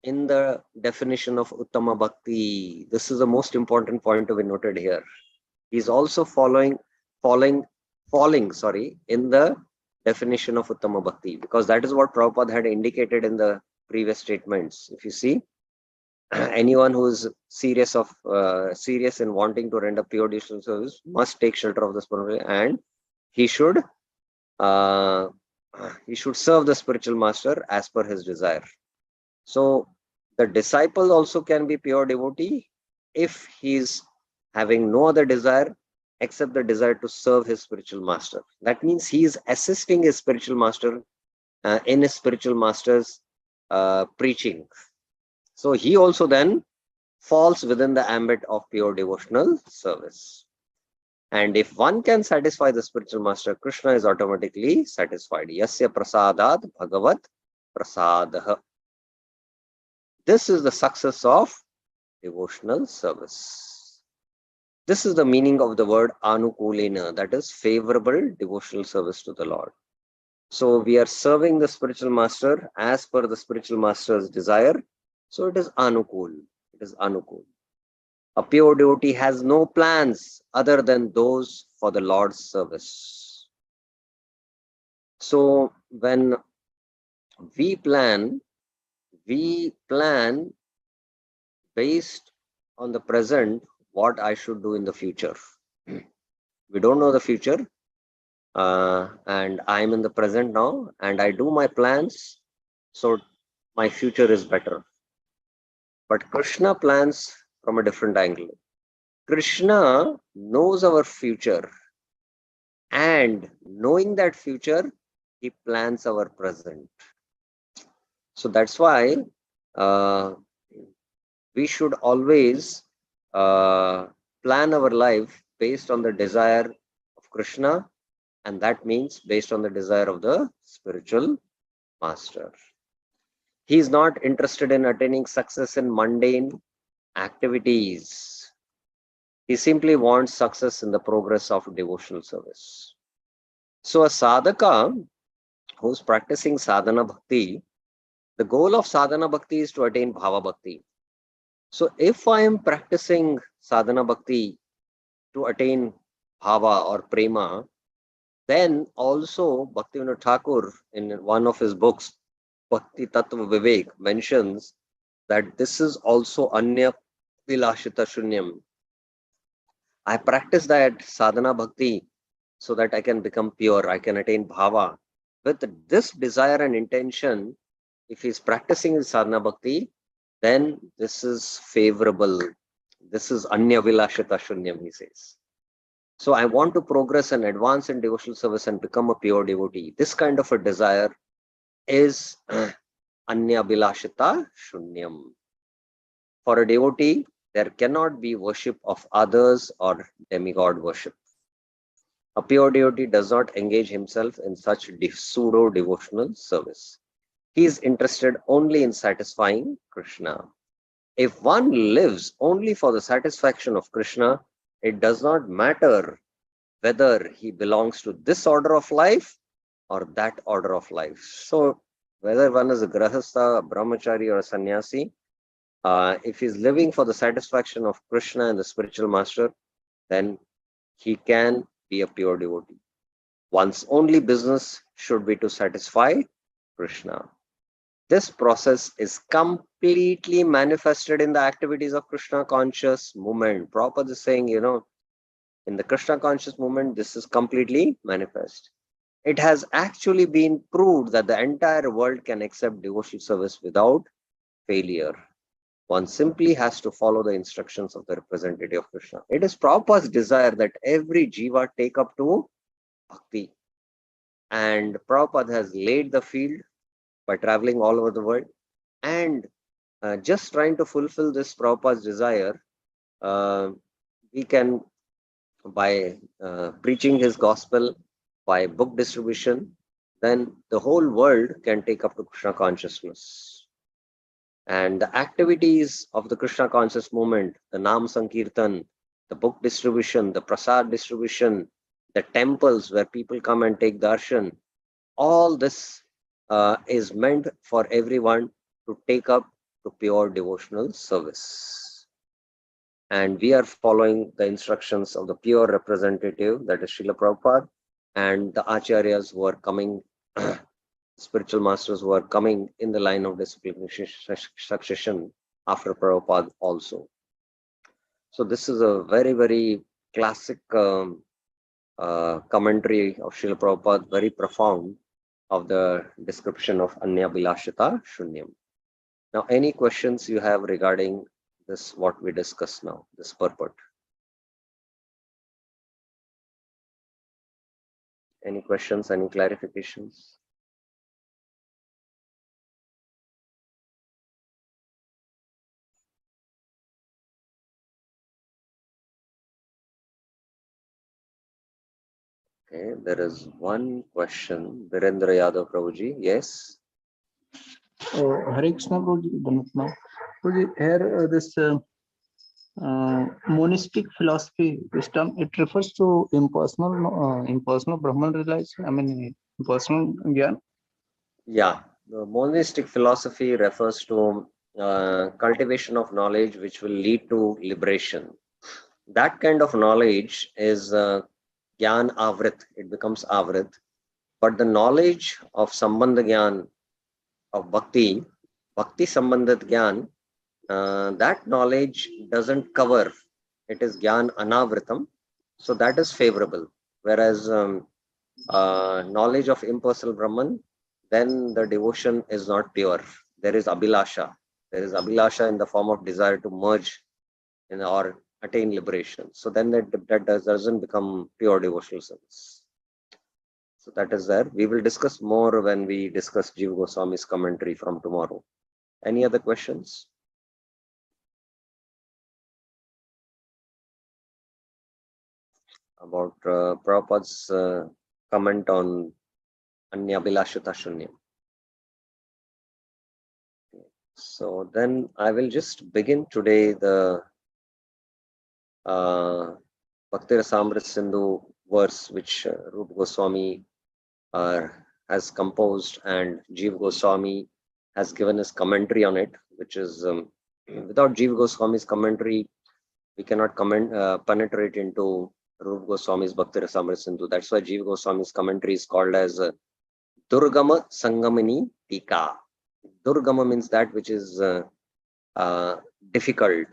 in the definition of Uttama Bhakti. This is the most important point to be noted here. He's also falling in the definition of Uttama Bhakti, because that is what Prabhupada had indicated in the previous statements. If you see, anyone who is serious in wanting to render pure devotional service must take shelter of the spiritual, and he should serve the spiritual master as per his desire. So the disciple also can be pure devotee if he is having no other desire except the desire to serve his spiritual master. That means he is assisting his spiritual master in his spiritual master's preaching. So he also then falls within the ambit of pure devotional service. And if one can satisfy the spiritual master, Krishna is automatically satisfied. Yasya prasadat bhagavat prasadah. This is the success of devotional service. This is the meaning of the word anukulena, that is favorable devotional service to the Lord. So we are serving the spiritual master as per the spiritual master's desire. So it is anukul. It is anukul. A pure devotee has no plans other than those for the Lord's service. So when we plan based on the present, what I should do in the future. We don't know the future, and I'm in the present now, and I do my plans, so my future is better. But Krishna plans from a different angle. Krishna knows our future, and knowing that future, he plans our present. So that's why we should always plan our life based on the desire of Krishna, and that means based on the desire of the spiritual master. He is not interested in attaining success in mundane activities. He simply wants success in the progress of devotional service. So a sadhaka who's practicing sadhana bhakti, the goal of sadhana bhakti is to attain bhava bhakti. So if I am practicing sadhana bhakti to attain bhava or prema, then also Bhaktivinoda Thakur in one of his books, Bhakti Tattva Vivek, mentions that this is also Anya Vilashita Shunyam. I practice that sadhana bhakti so that I can become pure, I can attain bhava. With this desire and intention, if he is practicing his sadhana bhakti, then this is favorable. This is Anya Vilashita Shunyam, he says. So I want to progress and advance in devotional service and become a pure devotee. This kind of a desire is Anya Vilashita Shunyam. For a devotee, there cannot be worship of others or demigod worship. A pure devotee does not engage himself in such pseudo-devotional service. He is interested only in satisfying Krishna. If one lives only for the satisfaction of Krishna, it does not matter whether he belongs to this order of life or that order of life. So whether one is a grahastha, a brahmachari, or a sannyasi, if he is living for the satisfaction of Krishna and the spiritual master, then he can be a pure devotee. One's only business should be to satisfy Krishna. This process is completely manifested in the activities of Krishna conscious movement. Prabhupada is saying, in the Krishna conscious movement, this is completely manifest. It has actually been proved that the entire world can accept devotional service without failure. One simply has to follow the instructions of the representative of Krishna. It is Prabhupada's desire that every jiva take up to bhakti. And Prabhupada has laid the field by traveling all over the world. And just trying to fulfill this Prabhupada's desire, we can, by preaching his gospel, by book distribution, then the whole world can take up to Krishna consciousness. And the activities of the Krishna conscious movement, the Nam Sankirtan, the book distribution, the prasad distribution, the temples where people come and take darshan, all this is meant for everyone to take up to pure devotional service. And we are following the instructions of the pure representative, that is Srila Prabhupada, and the acharyas who are coming, spiritual masters who are coming in the line of disciplinary succession after Prabhupada also. So this is a very, very classic commentary of Srila Prabhupada, very profound, of the description of Anyabhilashita Shunyam. Now, any questions you have regarding this, what we discussed now, this purport? Any questions, any clarifications? Okay, there is one question. Virendra Yadav Prabhuji, yes? Hare Krishna Prabhuji, Dhanatma. Prabhuji, here this monistic philosophy system, it refers to impersonal Brahman realization, I mean impersonal Gyan? Yeah, the monistic philosophy refers to cultivation of knowledge which will lead to liberation. That kind of knowledge is Gyan Avrit, it becomes Avrit. But the knowledge of Sambandha Gyan, of Bhakti Sambandhat Gyan, that knowledge doesn't cover, it is Gyan Anavritam, so that is favorable. Whereas knowledge of impersonal Brahman, then the devotion is not pure. There is Abhilasha. There is Abhilasha in the form of desire to merge in or attain liberation. So then that doesn't become pure devotional service. So that is there. We will discuss more when we discuss Jiva Goswami's commentary from tomorrow. Any other questions? About Prabhupada's comment on Anyabhilashita Shunyam. So then I will just begin today the Bhakti-Rasamrita Sindhu verse which Rūpa Goswami has composed, and Jiva Goswami has given his commentary on it, which is without Jiva Goswami's commentary, we cannot penetrate into Rūpa Goswami's Bhakti-Rasamrita Sindhu. That's why Jiva Goswami's commentary is called as Durgama Sangamini Tika. Durgama means that which is difficult.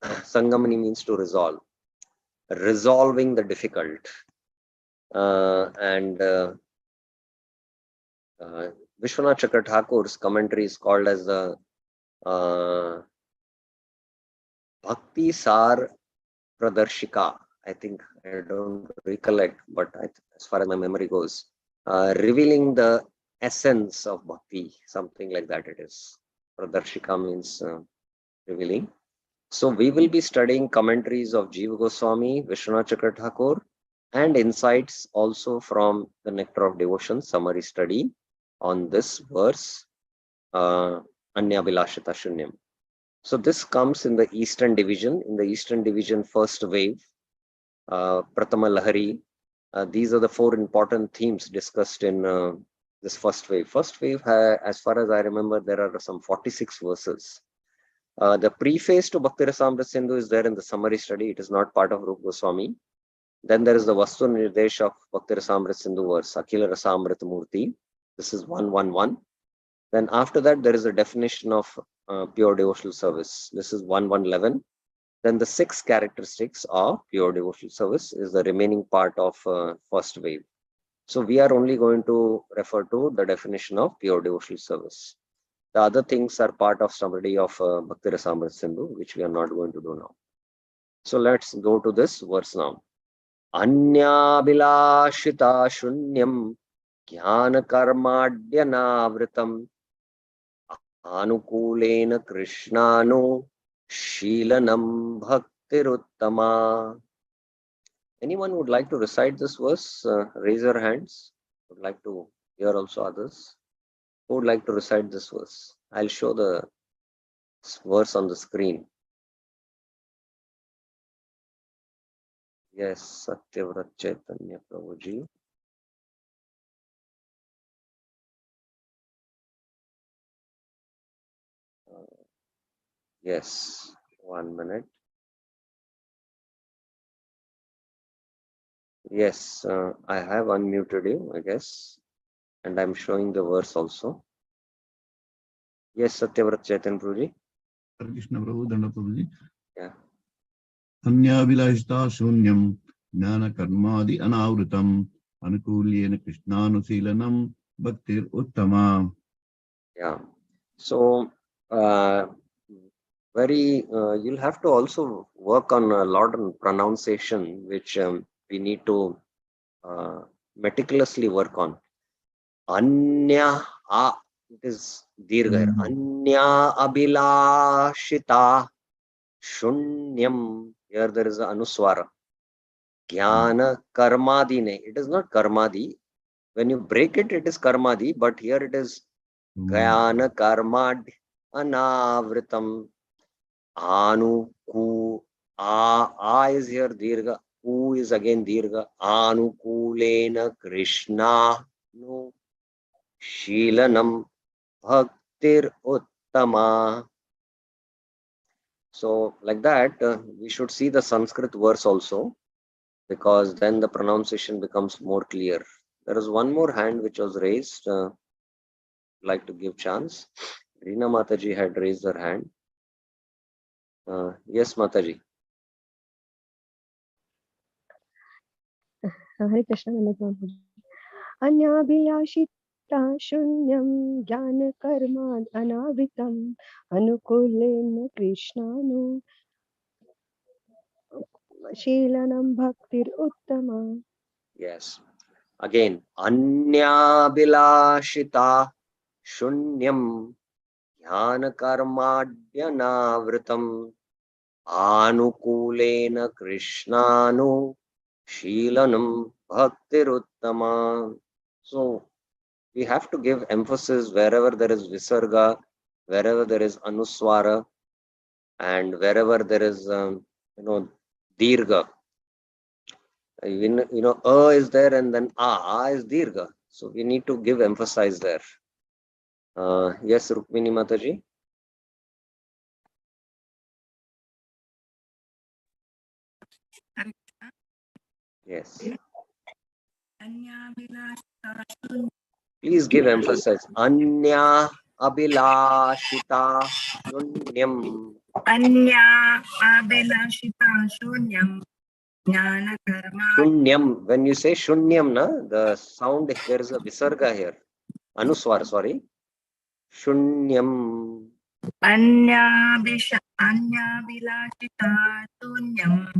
Sangamini means to resolve. Resolving the difficult. Vishwanath Chakra Thakur's commentary is called as the Bhakti Sar Pradarshika. I think, I don't recollect, but as far as my memory goes, revealing the essence of bhakti, something like that it is. Pradarshika means revealing. So we will be studying commentaries of Jiva Goswami, Vishwanath Chakra Thakur, and insights also from the Nectar of Devotion summary study on this verse, Anyabhilashita Shunyam. So this comes in the Eastern Division. In the Eastern Division first wave, Pratama Lahari. These are the 4 important themes discussed in this first wave. First wave, as far as I remember, there are some 46 verses. The preface to Bhakti-Rasamrita Sindhu is there in the summary study. It is not part of Rūpa Goswami. Then there is the Vastu Nirdesh of Bhakti-Rasamrita Sindhu verse, Akhila Rasamrita Murti. This is 111. Then after that, there is a definition of pure devotional service. This is 1111. Then the 6 characteristics of pure devotional service is the remaining part of first wave. So we are only going to refer to the definition of pure devotional service. The other things are part of study of Bhakti-Rasamrita Sindhu, which we are not going to do now. So let's go to this verse now. Anyabhilashita Shunyam Jnana Karmadhyanavritam Anukulena Krishnano Shilanam Bhaktiruttama. Anyone would like to recite this verse? Raise your hands. Would like to Here also others. Who would like to recite this verse? I'll show the verse on the screen. Yes, Satyavrata Chaitanya Prabhuji. Yes, 1 minute. Yes, I have unmuted you, I guess. And I'm showing the verse also. Yes, Satyavrata Chaitanya Prabhuji. Krishna Prabhu, Danda Prabhuji. Yeah. Anyavilashita shunyam jnana karmadi anavritam anukulyena krishnanusīlanam bhaktir uttama. Yeah. So, you'll have to also work on a lot on pronunciation, which we need to meticulously work on. Anya, it is dirgha. Anya abhilashita shunyam. Here there is an anuswara. Jnana karmadine. It is not karmadi. When you break it, it is karmadi, but here it is jnana karmad anavritam. Anu ku. A is here dirgha. U is again dirgha. Anukulena Krishna. No. Shilanam bhaktir uttama. So like that, we should see the Sanskrit verse also, because then the pronunciation becomes more clear. There is one more hand which was raised. Like to give chance. Reena Mataji had raised her hand. Yes, Mataji. Hare Krishna, Anyabiashita shunyam jnana karma anavritam anukulena krishnanu Shilanam bhaktir uttama. Yes. Again, Anyabilashita shunyam jnana karmadyanavritam anukulena krishnanu Shilanam bhaktiruttama. So we have to give emphasis wherever there is visarga, wherever there is anuswara, and wherever there is dirgha. A is there and then a is dirgha. So we need to give emphasis there. Yes, Rukmini Mataji. Yes. Please give emphasis. Anya abhilashita shunyam. Anya abhilashita shunyam jnana karma. Shunyam. When you say shunyam, the sound, there is a visarga here. Anuswar, sorry. Shunyam. Anyabilashita shunyam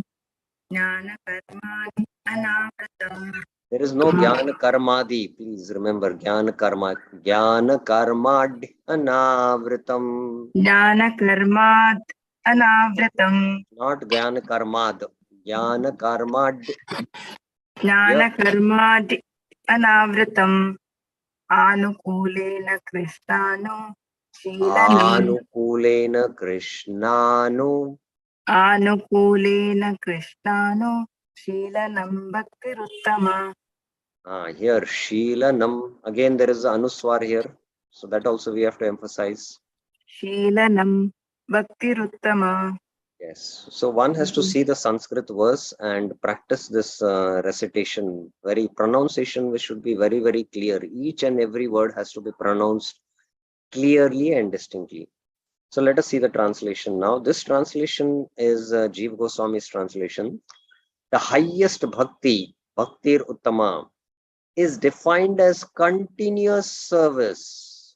jnana karmadi anavritam. There is no jnana karmadi. Please remember jnana karma. Jnana karmad anavritam. Jnana karmad anavritam. Not jnana karmad. Jnana karmad. Jnana karmad anavritam. Anukulena krishnanu shilanam. Anukulena krishnanu. Anukulena krishnanu shilanam bhaktiruttama. Here, Shilanam. Again, there is an anuswar here. So that also we have to emphasize. Shilanam bhaktiruttama. Yes. So one has to see the Sanskrit verse and practice this recitation. Pronunciation which should be very, very clear. Each and every word has to be pronounced clearly and distinctly. So let us see the translation now. This translation is Jiva Goswami's translation. The highest bhakti, bhaktir uttama, is defined as continuous service.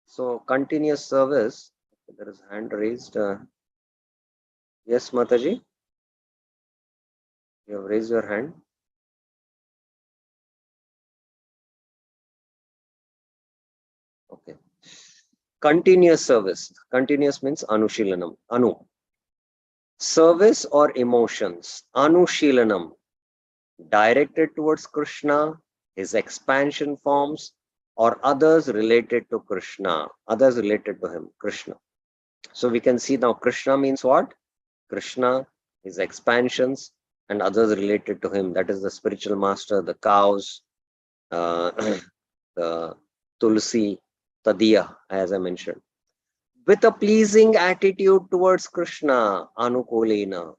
So continuous service, there is a hand raised. Yes, Mataji, you have raised your hand. Okay. Continuous service. Continuous means anushilanam. Anu. Service or emotions. Anushilanam. Directed towards Krishna his expansion forms, or others related to Krishna, others related to him, Krishna. So we can see now Krishna means what? Krishna, his expansions, and others related to him. That is the spiritual master, the cows, the Tulsi, Tadiya, as I mentioned. With a pleasing attitude towards Krishna, Anukulena.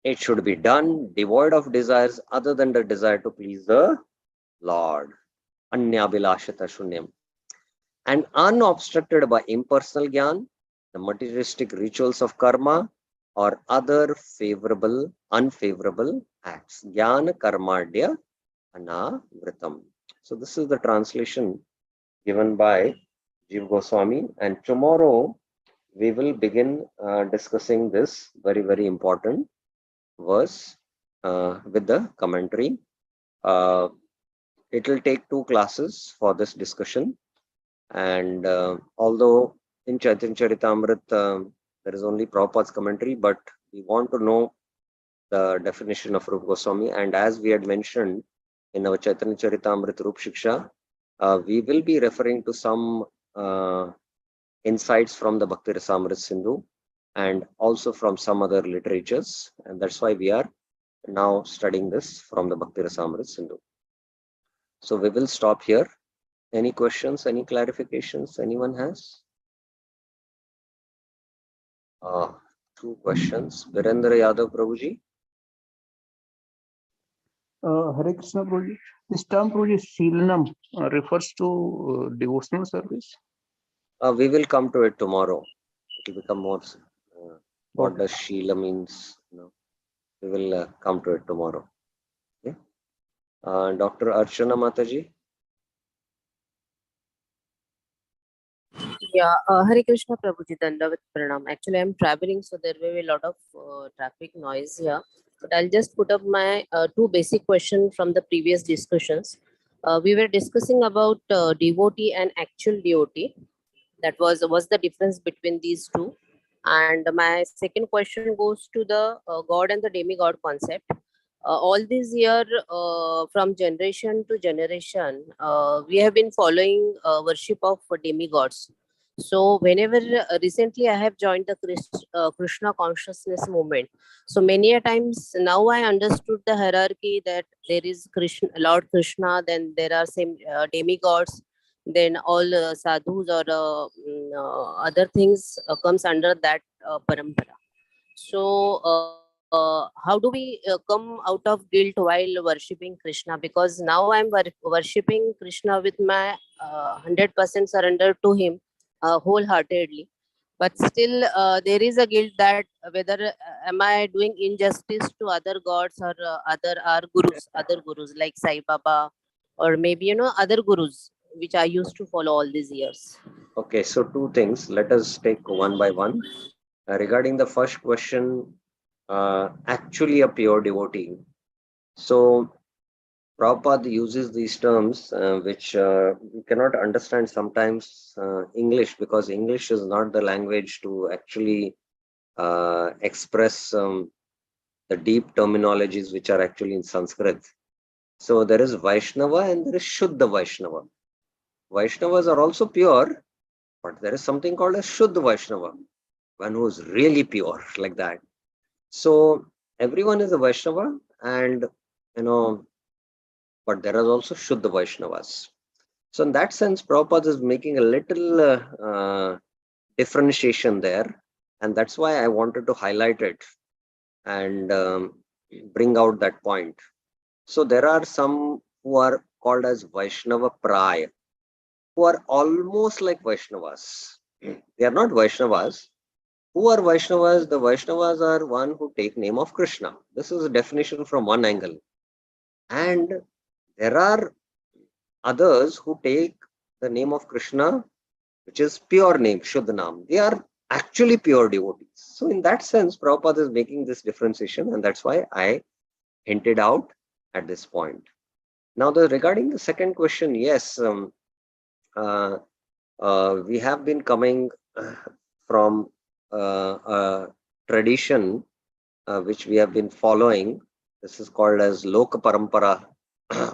It should be done devoid of desires other than the desire to please the Lord. Anyabhilashata shunyam. And unobstructed by impersonal gyan, the materialistic rituals of karma, or other favorable, unfavorable acts. Jnana karmadya anavritam. So this is the translation given by Jiva Goswami, and tomorrow we will begin discussing this very, very important verse with the commentary. It will take 2 classes for this discussion, and although in Chaitanya-Caritāmṛta there is only Prabhupada's commentary, but we want to know the definition of Rūpa Goswami, and as we had mentioned in our Chaitanya-Caritāmṛta Śikṣā, we will be referring to some insights from the Bhakti Rasamrita Sindhu and also from some other literatures, and that's why we are now studying this from the Bhakti Rasamrita Sindhu. So we will stop here. Any questions, any clarifications anyone has? 2 questions. Virendra Yadav Prabhuji. Hare Krishna Prabhuji. This term Prabhuji, Silanam, refers to devotional service. We will come to it tomorrow. It will become more. What does Sheela means? We will come to it tomorrow. Okay. Dr. Archana Mataji. Yeah, Hare Krishna Prabhuji, Dandavat Pranam. Actually, I'm traveling, so there will be a lot of traffic noise here. But I'll just put up my 2 basic questions from the previous discussions. We were discussing about devotee and actual devotee. That was the difference between these two. And my second question goes to the God and the demigod concept. All these years, from generation to generation, we have been following worship of demigods. So whenever recently I have joined the Krishna consciousness movement, so many a times now I understood the hierarchy that there is Krishna, Lord Krishna, then there are some demigods, then all sadhus or other things comes under that parampara. So how do we come out of guilt while worshipping Krishna? Because now I'm worshipping Krishna with my 100% surrender to him wholeheartedly. But still there is a guilt that whether am I doing injustice to other gods or other gurus like Sai Baba, or maybe other gurus which I used to follow all these years. Okay, so 2 things. Let us take one by one. Regarding the first question, actually a pure devotee. So Prabhupada uses these terms which we cannot understand sometimes English, because English is not the language to actually express the deep terminologies which are actually in Sanskrit. So there is Vaishnava and there is Shuddha Vaishnava. Vaishnavas are also pure, but there is something called a Shuddha Vaishnava, one who is really pure, like that. So everyone is a Vaishnava, and but there are also Shuddha Vaishnavas. So in that sense, Prabhupada is making a little differentiation there, and that's why I wanted to highlight it and bring out that point. So there are some who are called as Vaishnava Praya, who are almost like Vaishnavas. They are not Vaishnavas. Who are Vaishnavas? The Vaishnavas are one who take name of Krishna. This is a definition from one angle. And there are others who take the name of Krishna, which is pure name, Shuddhanam. They are actually pure devotees. So in that sense, Prabhupada is making this differentiation, and that's why I hinted out at this point. Now, regarding the second question, yes, we have been coming from a tradition which we have been following. This is called as Loka Parampara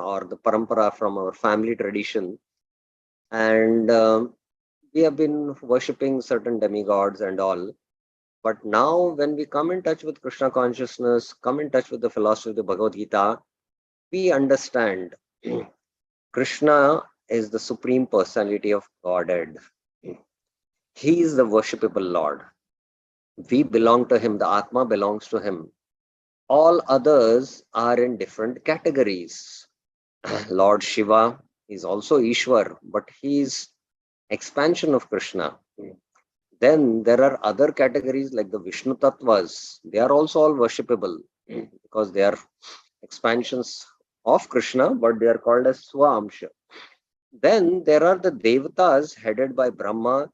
or the parampara from our family tradition. And we have been worshipping certain demigods and all. But now when we come in touch with Krishna consciousness, come in touch with the philosophy of the Bhagavad Gita, we understand Krishna is the supreme personality of Godhead. He is the worshipable Lord. We belong to him. The Atma belongs to him. All others are in different categories. Lord Shiva is also Ishwar, but he is expansion of Krishna. Then there are other categories like the Vishnu Tattvas. They are also all worshipable because they are expansions of Krishna, but they are called as Swamsha. Then there are the Devatas headed by Brahma,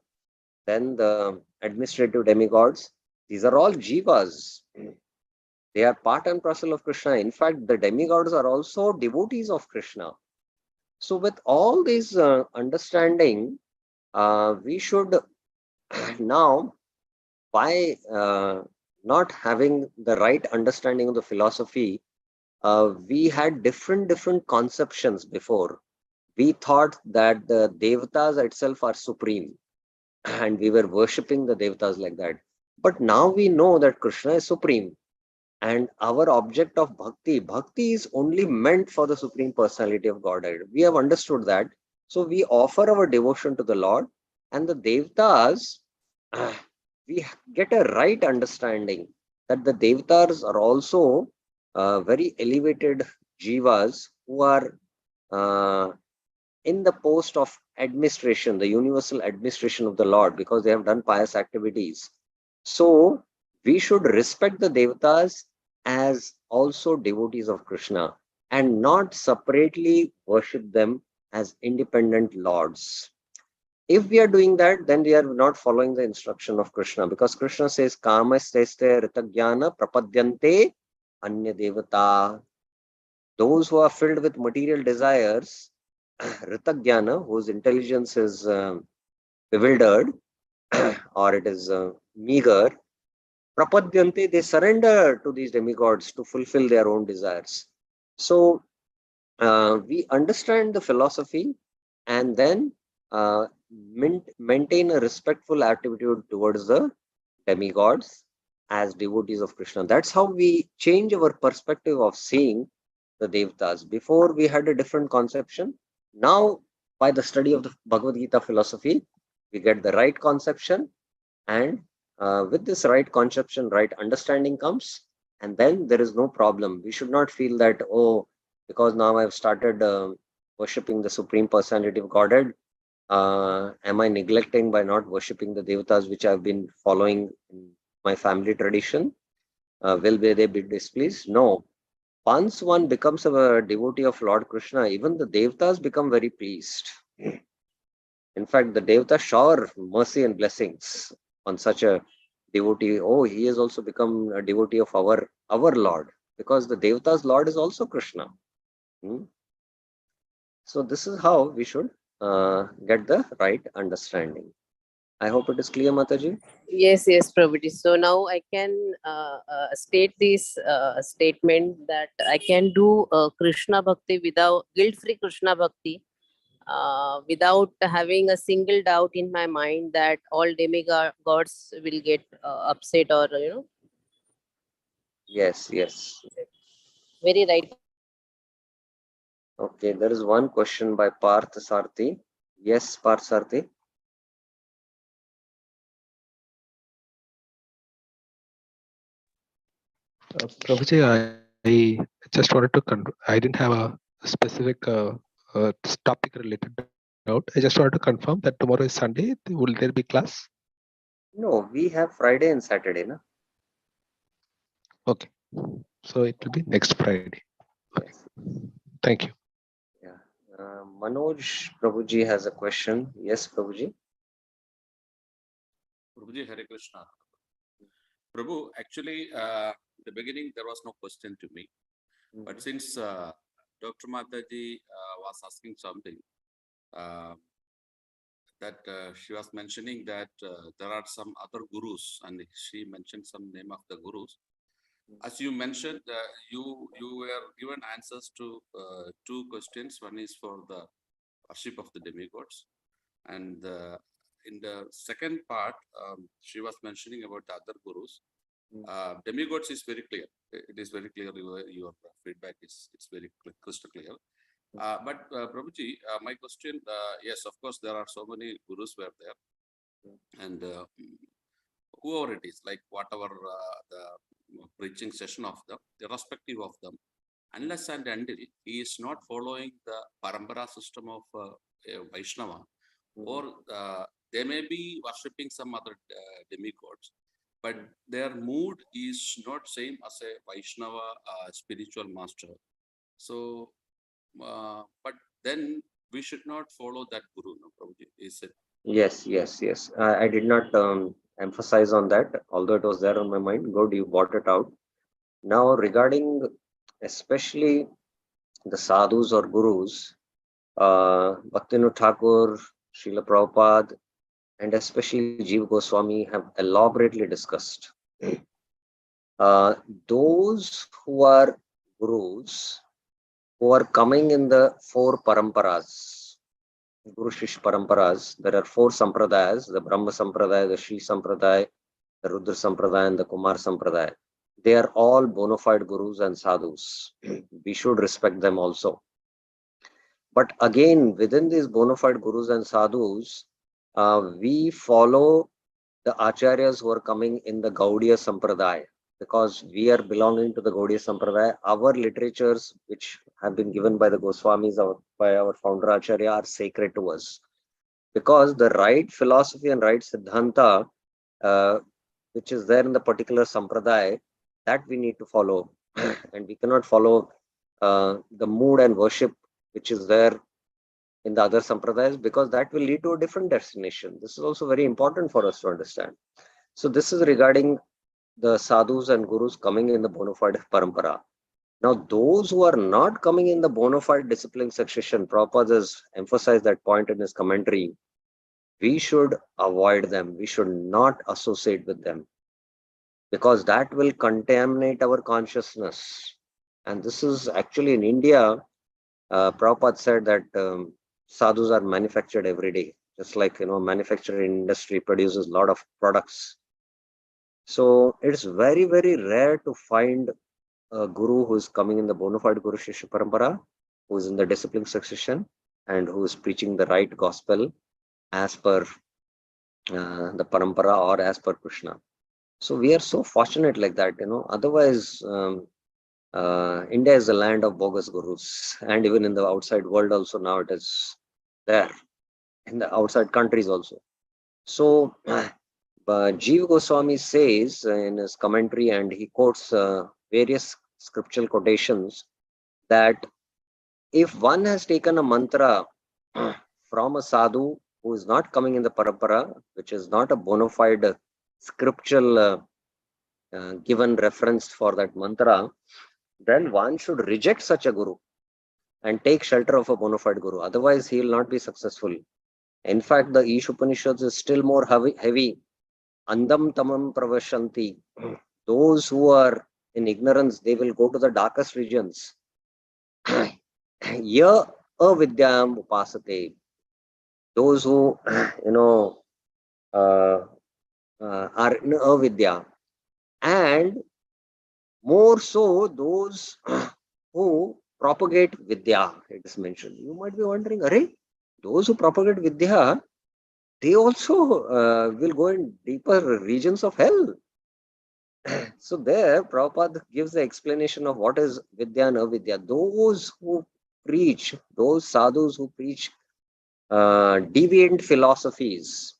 then the administrative demigods. These are all Jivas. They are part and parcel of Krishna. In fact, the demigods are also devotees of Krishna. So with all this understanding, we should now, by not having the right understanding of the philosophy, we had different conceptions before. We thought that the Devatas itself are supreme and we were worshipping the Devatas like that. But now we know that Krishna is supreme and our object of bhakti is only meant for the supreme personality of Godhead. We have understood that. So we offer our devotion to the Lord, and the Devatas, we get a right understanding that the Devatas are also very elevated jivas who are in the post of administration, the universal administration of the Lord, because they have done pious activities. So we should respect the Devatas as also devotees of Krishna and not separately worship them as independent lords. If we are doing that, then we are not following the instruction of Krishna, because Krishna says, Kamastaste ritagyana prapadyante anya devata. Those who are filled with material desires, ritagyana, whose intelligence is bewildered or it is meager, prapadyante, they surrender to these demigods to fulfill their own desires. So we understand the philosophy and then maintain a respectful attitude towards the demigods as devotees of Krishna. That's how we change our perspective of seeing the Devatas. Before we had a different conception. Now, by the study of the Bhagavad Gita philosophy, we get the right conception, and with this right conception, right understanding comes, and then there is no problem. We should not feel that, oh, because now I've started worshipping the Supreme Personality of Godhead, am I neglecting by not worshipping the Devatas which I've been following in my family tradition? Will they be displeased? No. Once one becomes a devotee of Lord Krishna, even the Devatas become very pleased. In fact, the Devatas shower mercy and blessings on such a devotee. Oh, he has also become a devotee of our Lord, because the Devatas' Lord is also Krishna. So this is how we should get the right understanding. I hope it is clear, Mataji. Yes, Prabhuji. So now I can state this statement that I can do Krishna Bhakti without guilt-free Krishna Bhakti, without having a single doubt in my mind that all demigods will get upset or, Yes. very right. Okay, there is one question by Parth Sarthi. Yes, Parth Sarthi. Prabhuji, I just wanted to I didn't have a specific topic related note. I just wanted to confirm that tomorrow is Sunday. Will there be class? No, we have Friday and Saturday, na? Okay. So it will be next Friday. Okay. Yes. Thank you. Yeah. Manoj Prabhuji has a question. Yes, Prabhuji. Prabhuji, Hare Krishna. Prabhu, actually, the beginning there was no question to me, but since Dr. Mataji was asking something, that she was mentioning that there are some other gurus, and she mentioned some name of the gurus. As you mentioned, you were given answers to two questions. One is for the worship of the demigods, and in the second part, she was mentioning about the other gurus. Demigods is very clear. It is very clear. Your feedback is very crystal clear. But Prabhuji, my question, yes, of course, there are so many gurus were there, and whoever it is, like whatever the preaching session of them, irrespective of them, unless and until he is not following the parampara system of Vaishnava, or they may be worshipping some other demigods, but their mood is not same as a Vaishnava spiritual master. So, but then we should not follow that guru, no, Prabhuji, is it? Yes. I did not emphasize on that, although it was there on my mind. Good, you brought it out. Now, regarding especially the sadhus or gurus, Bhaktivinoda Thakur, Srila Prabhupada, and especially Jiva Goswami have elaborately discussed. Those who are gurus, who are coming in the four paramparas, Guru Shish paramparas, there are four sampradayas, the Brahma Sampradaya, the Shri Sampradaya, the Rudra Sampradaya, and the Kumar Sampradaya. They are all bona fide gurus and sadhus. We should respect them also. But again, within these bona fide gurus and sadhus, we follow the acharyas who are coming in the Gaudiya Sampradaya, because we are belonging to the Gaudiya Sampradaya. Our literatures, which have been given by the Goswamis, by our founder Acharya, are sacred to us. Because the right philosophy and right Siddhanta, which is there in the particular Sampradaya, that we need to follow. And we cannot follow the mood and worship which is there in the other Sampradayas, because that will lead to a different destination. This is also very important for us to understand. So this is regarding the sadhus and gurus coming in the bona fide parampara. Now, those who are not coming in the bona fide discipline succession, Prabhupada has emphasized that point in his commentary. We should avoid them. We should not associate with them, because that will contaminate our consciousness. And this is actually in India, Prabhupada said that sadhus are manufactured every day, just like, manufacturing industry produces a lot of products. So it's very, very rare to find a guru who is coming in the bona fide Guru Shishya Parampara, who is in the discipline succession, and who is preaching the right gospel as per the Parampara or as per Krishna. So we are so fortunate like that, Otherwise, India is a land of bogus gurus, and even in the outside world also now it is there, in the outside countries also. So Jiva Goswami says in his commentary, and he quotes various scriptural quotations, that if one has taken a mantra from a sadhu who is not coming in the parampara, which is not a bona fide scriptural given reference for that mantra, then one should reject such a guru and take shelter of a bona fide guru. Otherwise, he will not be successful. In fact, the Ish Upanishads is still more heavy. Andam tamam pravashanti. Those who are in ignorance, they will go to the darkest regions. Ya avidyam upasate. Those who, are in avidya. And more so, those who propagate vidya, it is mentioned. You might be wondering, those who propagate vidya, they also will go in deeper regions of hell. So there, Prabhupada gives the explanation of what is vidya and avidya. Those who preach, those sadhus who preach deviant philosophies,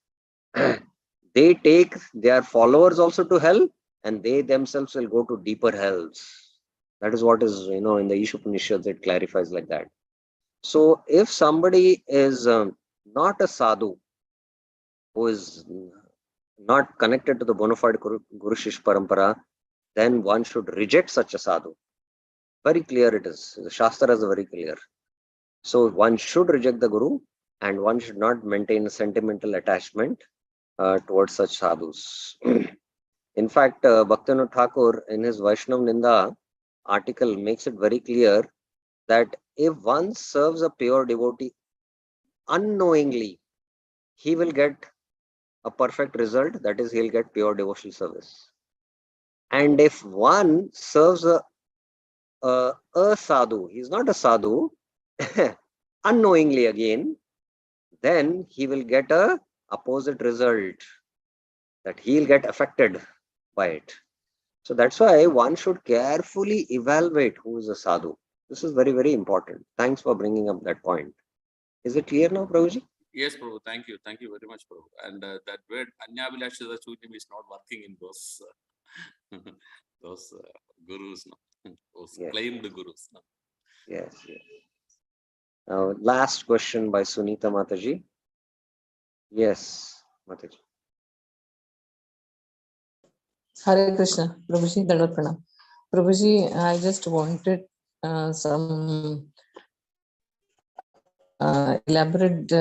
they take their followers also to hell, and they themselves will go to deeper hells. That is what is, in the Ish Upanishads, it clarifies like that. So if somebody is not a sadhu, who is not connected to the bona fide Guru Shish Parampara, then one should reject such a sadhu. Very clear it is. The Shastra is very clear. So one should reject the Guru, and one should not maintain a sentimental attachment towards such sadhus. In fact, Bhaktivinoda Thakur in his Vaishnav Ninda article makes it very clear that if one serves a pure devotee unknowingly, he will get a perfect result, that is, he'll get pure devotional service. And if one serves a sadhu, he's not a sadhu, unknowingly again, then he will get a opposite result, that he'll get affected by it. So that's why one should carefully evaluate who is a sadhu. This is very, very important. Thanks for bringing up that point. Is it clear now, Prabhuji? Yes, Prabhu. Thank you. Thank you very much, Prabhu. And that word Anyabhilashita Chunyam is not working in those those gurus, no? Those Yes. claimed gurus. No? Yes, yes. Now, last question by Sunita Mataji. Yes, Mataji. Hare Krishna, Prabhuji, Dandavat Pranam. Prabhuji, I just wanted some elaborate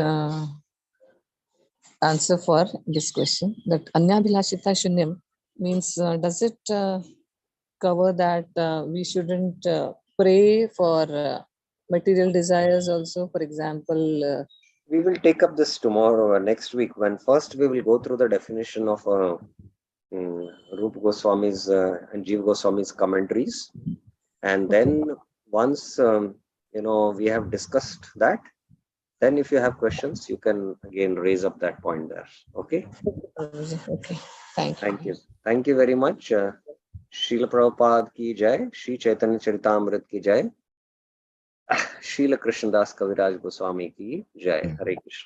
answer for this question. That Anyabhilashita Shunyam means, does it cover that we shouldn't pray for material desires also? For example, We will take up this tomorrow or next week, when first we will go through the definition of Rūpa Goswami's and Jiva Goswami's commentaries. And then once we have discussed that, then if you have questions, you can again raise up that point there. Okay? Okay. Thank you. Thank you. Thank you very much. Srila Prabhupada ki jai, Shri Chaitanya-Caritāmṛta ki jai, Srila Krishnadas Kaviraj Goswami ki jai. Hare Krishna.